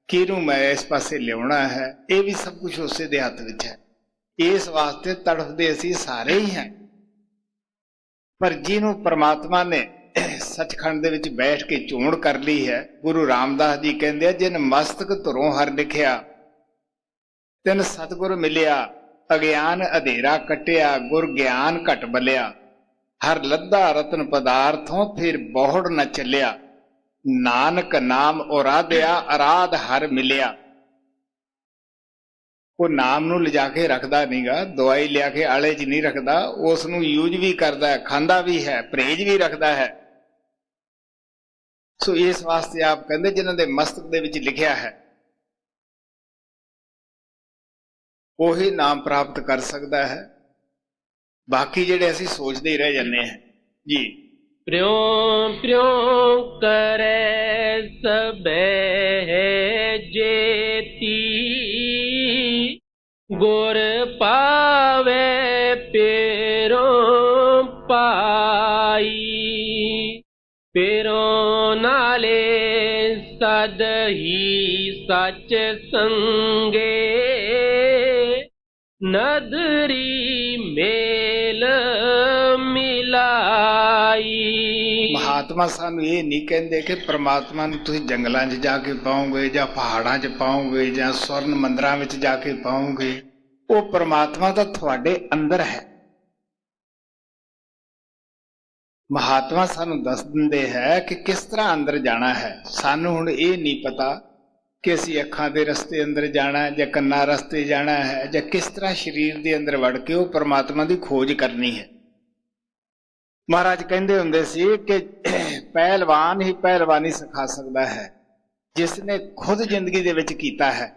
किहनूं मैं इस पासे लियाउणा है, ये भी सब कुछ उसे दे हत्थ विच है। इस वास्ते तड़फदे असीं सारे ही हैं। पर जिन्हों परमात्मा ने सचखंड दे विच बैठ के चोण कर ली है, गुरु रामदास जी कहंदे जिन मस्तक धुरों हर लिखिया, तिन सतगुर मिलिया, अज्ञान अधेरा कटिया, गुर ज्ञान घट बलिया, हर लद्दा रतन पदार्थों फिर बहुड़ न चलिया, नानक नाम उराधिया अराध हर मिलिया। वो नाम नूं लिजा के रखदा नहींगा, दवाई लिया के आले च नहीं रखदा, उस नूं यूज भी करदा है, खांदा भी है, परहेज भी रखदा है। सो इस वास्ते आप कहंदे जिन्हां दे मस्तक दे विच लिखिया है ਉਹੀ नाम प्राप्त कर सकता है। बाकी जेडे असीं सोचते ही रह जाते हैं जी। प्यों प्यों करे सबे है जेती, गुर पावे पेरों पाई, पेरों नाले सद ही सच संगे, नदरी मेल मिलाई। महात्मा सानू ये नहीं कहते कि परमात्मा नूं तुसीं जंगलां 'च जाके पाओगे जां पहाड़ां 'च पाओगे जां स्वर्ण मंदिरां विच जाके पाओगे। वो परमात्मा तो तुहाडे अंदर है। महात्मा सानू दस दिंदे है कि किस तरह अंदर जाना है। सानू हुण ये नहीं पता कि असीं अखां दे रस्ते अंदर जाना है जां कन्नां रस्ते जाना है जां किस तरह शरीर दे अंदर वड़ के वो परमात्मा की खोज करनी है। महाराज कहंदे हुंदे सी कि पहलवान ही पहलवानी सिखा सकता है जिसने खुद जिंदगी दे विच कीता है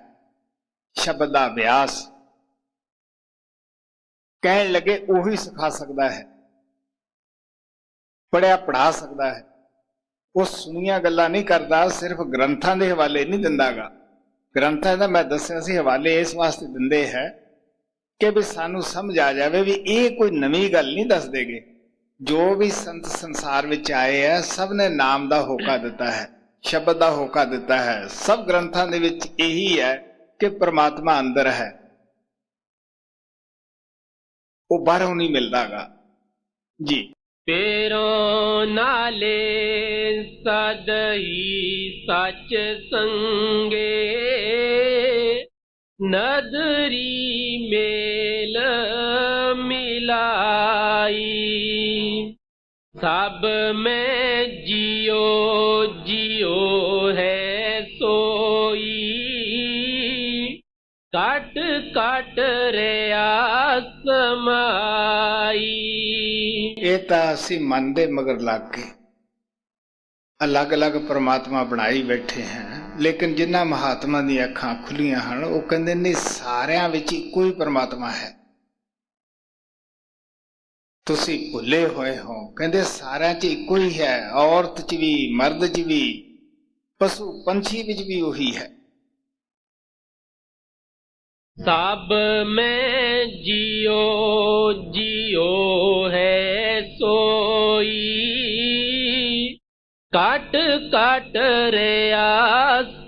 शब्द दा अभ्यास। कहण लगे उही सिखा सकता है, पढ़िया पढ़ा सकता है। वो सुनिया गल्लां नहीं करता, सिर्फ ग्रंथां दे हवाले नहीं दिंदागा। ग्रंथां दा मैं दस्सिया सी हवाले इस वास्ते दिंदे है कि भी सानू समझ आ जाए भी ये कोई नवी गल नहीं दस देगे। जो भी संत संसार विच आए है सब ने नाम दा होका दिता है, शब्द दा होका दिता है। सब ग्रंथां दे विच यही है कि परमात्मा अंदर है, वो बाहरों नहीं मिलदागा जी। पेरों नाले सद ही सच संगे, नदरी मेल मिलाई, सब में जियो जियो है सोई, काट काट रिया समाई। ये तां असीं मन दे मगर लग के अलग अलग परमात्मा बनाई बैठे हैं, लेकिन जिन्हां महात्मा दी अखां खुलियां हन वो कहंदे नहीं सारियां विच इक्को ही परमात्मा है। तुसीं भुले होए हो, कहंदे सारियां च इक्को ही है, औरत च भी मर्द च भी पशु पंछी विच भी उही है। सब में जियो जियो है सोई, काट काट रिया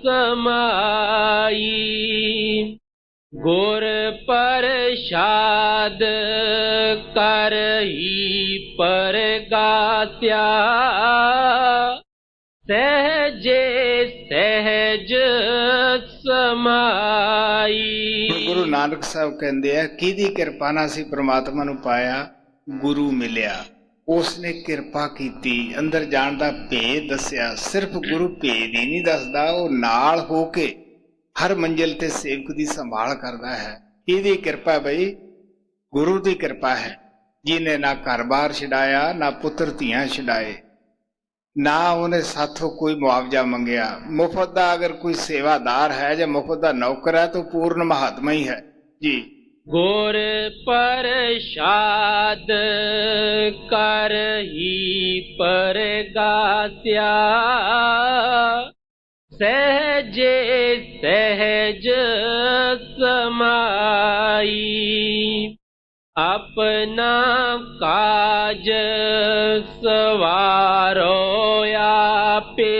समाई, गुर प्रसाद कर ही परगास्या, सहजे सहज समाई। गुरु नानक साहब कहते हैं किहदी किरपा नाल असीं परमात्मा नूं पाया, गुरु मिलिया, उसने किरपा कीती, अंदर जाण दा भेद दस्सिया। सिर्फ गुरु भेद ही नहीं दसदा, वो नाल हो के हर मंजिल ते सेवक दी संभाल करदा है। इहदी किरपा बई गुरु दी किरपा है, जिन्हें ना घर बार छडाया ना पुत्र धीआं छडाए, ना उन्हें साथों कोई मुआवजा मंगया। मुफ्त दा अगर कोई सेवादार है या मुफ्त दा नौकर है तो पूर्ण महात्मा ही है जी। गुर प्रसाद कर ही परगास्या, सहजे सहज समाई, अपना काज सवारो आपे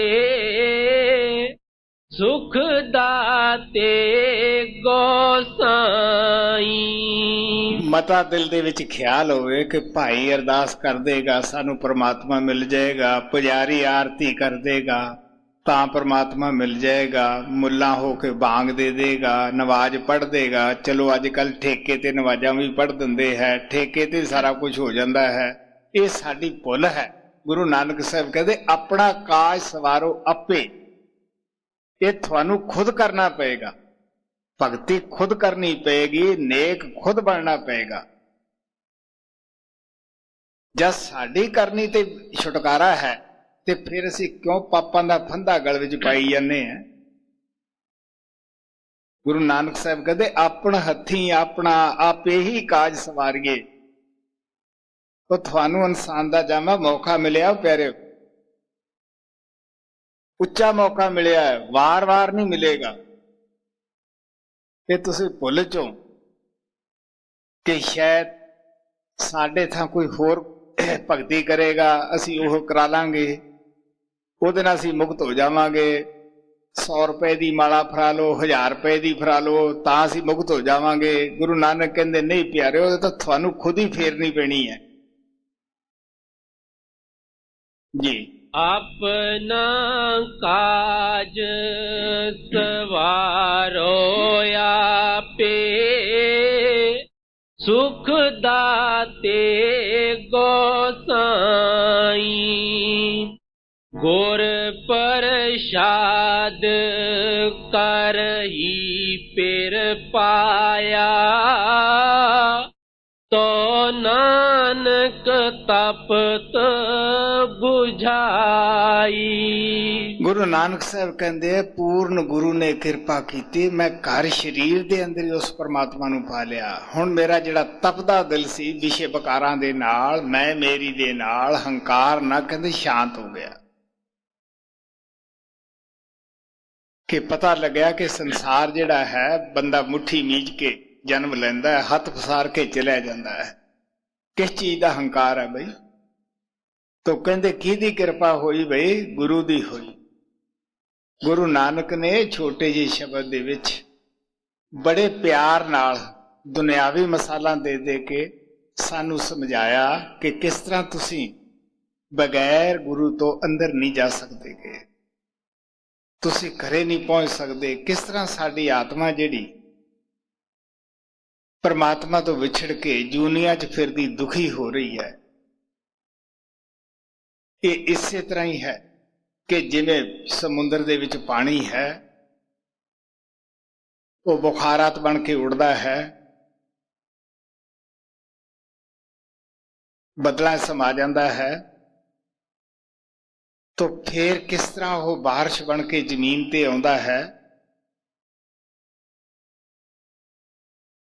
सुख दाते गोसाई। ਮਤਾ ਦਿਲ ਦੇ ਵਿੱਚ ਖਿਆਲ ਹੋਵੇ ਕਿ ਭਾਈ ਅਰਦਾਸ ਕਰ ਦੇਗਾ ਸਾਨੂੰ ਪ੍ਰਮਾਤਮਾ ਮਿਲ ਜਾਏਗਾ, ਪੁਜਾਰੀ ਆਰਤੀ ਕਰ ਦੇਗਾ ਤਾਂ ਪ੍ਰਮਾਤਮਾ ਮਿਲ ਜਾਏਗਾ, ਮੁੱਲਾ ਹੋ ਕੇ ਬਾਂਗ ਦੇ ਦੇਗਾ, ਨਵਾਜ਼ ਪੜ੍ਹ ਦੇਗਾ। ਚਲੋ ਅੱਜ ਕੱਲ੍ਹ ਠੇਕੇ ਤੇ ਨਵਾਜ਼ਾਂ ਵੀ ਪੜ੍ਹ ਦਿੰਦੇ ਹੈ, ਠੇਕੇ ਤੇ ਸਾਰਾ ਕੁਝ ਹੋ ਜਾਂਦਾ ਹੈ। ਇਹ ਸਾਡੀ ਭੁੱਲ ਹੈ। ਗੁਰੂ ਨਾਨਕ ਸਾਹਿਬ ਕਹਿੰਦੇ ਆਪਣਾ ਕਾਜ ਸਵਾਰੋ ਆਪੇ। ਇਹ ਤੁਹਾਨੂੰ ਖੁਦ ਕਰਨਾ ਪਏਗਾ, ਭਗਤੀ ਖੁਦ ਕਰਨੀ ਪਏਗੀ, ਨੇਕ ਖੁਦ ਬਣਨਾ ਪਏਗਾ। ਜਦ ਸਾਡੀ ਕਰਨੀ ਤੇ ਛੁਟਕਾਰਾ ਹੈ ਤੇ ਫਿਰ ਅਸੀਂ ਕਿਉਂ ਪਾਪਾਂ ਦਾ ਫੰਦਾ ਗਲ ਵਿੱਚ ਪਾਈ ਜਾਂਦੇ ਹਾਂ। ਗੁਰੂ ਨਾਨਕ ਸਾਹਿਬ ਕਹਿੰਦੇ ਆਪਣ ਹੱਥੀਂ ਆਪਣਾ ਆਪੇ ਹੀ ਕਾਜ ਸਵਾਰੀਏ। ਉਹ ਤੁਹਾਨੂੰ ਇਨਸਾਨ ਦਾ ਜਾਮਾ ਮੌਕਾ ਮਿਲਿਆ ਪਿਆਰਿਓ, ਉੱਚਾ ਮੌਕਾ ਮਿਲਿਆ, ਵਾਰ-ਵਾਰ ਨਹੀਂ ਮਿਲੇਗਾ। ਇਹ ਤੁਸੀਂ ਭੁੱਲ ਚੋਂ ਕਿ ਸ਼ਾਇਦ ਸਾਡੇ ਥਾਂ ਕੋਈ ਹੋਰ ਭਗਤੀ ਕਰੇਗਾ, ਅਸੀਂ ਉਹ ਕਰਾ ਲਾਂਗੇ, ਉਹਦੇ ਨਾਲ ਅਸੀਂ ਮੁਕਤ ਹੋ ਜਾਵਾਂਗੇ। 100 ਰੁਪਏ ਦੀ ਮਾਲਾ ਫਰਾ ਲਓ, 1000 ਰੁਪਏ ਦੀ ਫਰਾ ਲਓ ਤਾਂ ਅਸੀਂ ਮੁਕਤ ਹੋ ਜਾਵਾਂਗੇ। ਗੁਰੂ ਨਾਨਕ ਕਹਿੰਦੇ ਨਹੀਂ ਪਿਆਰਿਓ, ਉਹ ਤਾਂ ਤੁਹਾਨੂੰ ਖੁਦ ਹੀ ਫੇਰਨੀ ਪੈਣੀ ਹੈ ਜੀ। अपना काज सवारो आपे सुख दाते गोसाई। गुर प्रसाद कर ही पिर पाया तो नानक तपत बुझाई। ਗੁਰੂ ਨਾਨਕ ਸਾਹਿਬ ਕਹਿੰਦੇ ਪੂਰਨ ਗੁਰੂ ਨੇ ਕਿਰਪਾ ਕੀਤੀ, ਮੈਂ ਘਰ ਸਰੀਰ ਦੇ ਅੰਦਰ ਹੀ ਉਸ ਪਰਮਾਤਮਾ ਨੂੰ ਪਾ ਲਿਆ। ਹੁਣ ਮੇਰਾ ਜਿਹੜਾ ਤਪਦਾ ਦਿਲ ਸੀ ਵਿਸ਼ੇ ਵਿਕਾਰਾਂ ਦੇ ਨਾਲ, ਮੈਂ ਮੇਰੀ ਦੇ ਨਾਲ, ਹੰਕਾਰ ਨਾ ਕਹਿੰਦੇ ਸ਼ਾਂਤ ਹੋ ਗਿਆ। ਕਿ ਪਤਾ ਲੱਗਿਆ ਕਿ ਸੰਸਾਰ ਜਿਹੜਾ ਹੈ ਬੰਦਾ ਮੁੱਠੀ ਮੀਚ ਕੇ ਜਨਮ ਲੈਂਦਾ ਹੈ, ਹੱਥ ਪਸਾਰ ਕੇ ਚਲਿਆ ਜਾਂਦਾ ਹੈ। ਕਿਸ ਚੀਜ਼ ਦਾ ਹੰਕਾਰ ਹੈ ਬਈ? ਤੋ ਕਹਿੰਦੇ ਕਿਹਦੀ ਕਿਰਪਾ ਹੋਈ ਬਈ? ਗੁਰੂ ਦੀ ਹੋਈ। ਗੁਰੂ ਨਾਨਕ ਨੇ ਛੋਟੇ ਜਿਹੇ ਸ਼ਬਦ ਦੇ ਵਿੱਚ ਬੜੇ ਪਿਆਰ ਨਾਲ ਦੁਨਿਆਵੀ ਮਸਾਲਾ ਦੇ ਦੇ ਕੇ ਸਾਨੂੰ ਸਮਝਾਇਆ ਕਿ ਕਿਸ ਤਰ੍ਹਾਂ ਤੁਸੀਂ ਬਗੈਰ ਗੁਰੂ ਤੋਂ ਅੰਦਰ ਨਹੀਂ ਜਾ ਸਕਦੇਗੇ, ਤੁਸੀਂ ਘਰੇ ਨਹੀਂ ਪਹੁੰਚ ਸਕਦੇ। ਕਿਸ ਤਰ੍ਹਾਂ ਸਾਡੀ ਆਤਮਾ ਜਿਹੜੀ ਪਰਮਾਤਮਾ ਤੋਂ ਵਿਛੜ ਕੇ ਜੂਨੀਆਂ 'ਚ ਫਿਰਦੀ ਦੁਖੀ ਹੋ ਰਹੀ ਹੈ। ਇਹ ਇਸੇ ਤਰ੍ਹਾਂ ਹੀ ਹੈ ਕਿ ਜਿਵੇਂ ਸਮੁੰਦਰ ਦੇ ਵਿੱਚ ਪਾਣੀ ਹੈ, ਉਹ ਬੁਖਾਰਾਤ ਬਣ ਕੇ ਉੱਡਦਾ ਹੈ, ਬਦਲਾਂ ਸਮਾ ਜਾਂਦਾ ਹੈ, तो फिर किस तरह वो बारिश बन के जमीन ते आउंदा है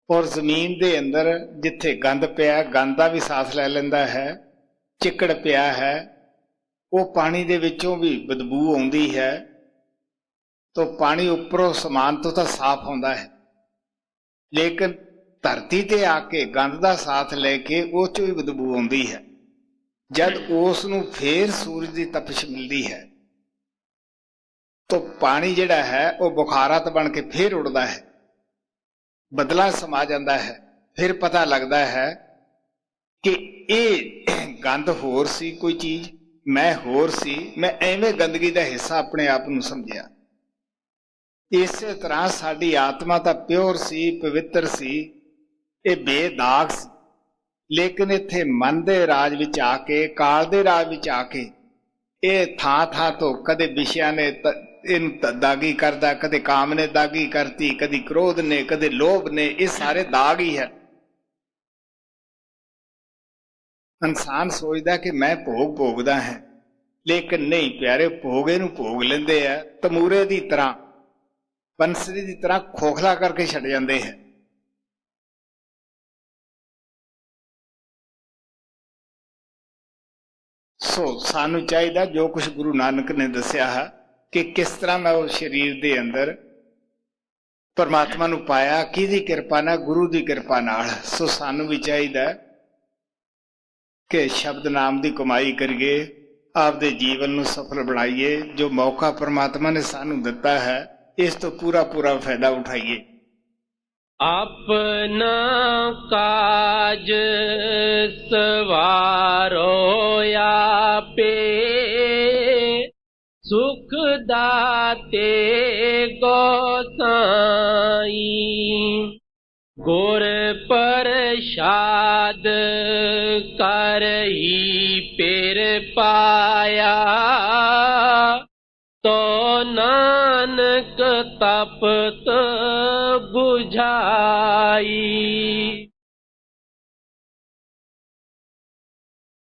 और जमीन दे अंदर जिथे गंद पिया, गंद दा भी साथ ले लैंदा है, चिकड़ पिया है, वो पानी दे विचों भी बदबू आउंदी है। तो पानी उपरों समान तो साफ होंदा है, लेकिन धरती ते आके गंद दा साथ लेके वो चों भी बदबू आउंदी है। जद उस नूं फिर सूरज की तपिश मिलती है तो पानी जिहड़ा है वो बुखारात बन के फिर उड़ता है, बदला समा जाता है। फिर पता लगता है कि ये गंद होर सी कोई चीज, मैं होर सी, मैं एवें गंदगी का हिस्सा अपने आप नूं समझिया। इसे तरह साडी आत्मा तो प्योर सी, पवित्र सी, ये बेदाग सी, लेकिन इत्थे मन दे राज विच आके, काल दे राज विच आके ये थां तो कदे विषया ने इहनूं दागी करदा, कदे काम ने दागी करती, कदी क्रोध ने, कदे लोभ ने, ये सारे दाग ही है। इंसान सोचदा कि मैं भोग भोगदा है, लेकिन नहीं प्यारे, भोग इहनूं भोग लैंदे आ तमूरे दी तरह, बंसरी दी तरह खोखला करके छड्ड जांदे है। सो सानू चाहिए जो कुछ गुरु नानक ने दसिया है कि किस तरह मैं उस शरीर के अंदर ਪਰਮਾਤਮਾ ਨੂੰ ਪਾਇਆ ਕਿਹਦੀ ਕਿਰਪਾ ਨਾਲ? ਗੁਰੂ ਦੀ ਕਿਰਪਾ ਨਾਲ। ਸੋ ਸਾਨੂੰ ਵੀ ਚਾਹੀਦਾ ਕਿ ਸ਼ਬਦ ਨਾਮ ਦੀ ਕਮਾਈ ਕਰੀਏ, ਆਪਦੇ ਜੀਵਨ ਨੂੰ ਸਫਲ ਬਣਾਈਏ। ਜੋ ਮੌਕਾ ਪਰਮਾਤਮਾ ਨੇ ਸਾਨੂੰ ਦਿੱਤਾ ਹੈ ਇਸ ਤੋਂ ਪੂਰਾ ਪੂਰਾ ਫਾਇਦਾ ਉਠਾਈਏ। ਆਪਣਾ ਕਾਜ ਸਵਾਰੋ ਆਪੇ, ਸੁਖ ਦਾਤੇ ਗੋਸਾਈ। ਗੁਰ ਪ੍ਰਸਾਦ ਕਰਈ ਪਿਰ ਪਾਇਆ, ਤੋ ਨਾਨਕ ਤਪਤ 부ਝਾਈ।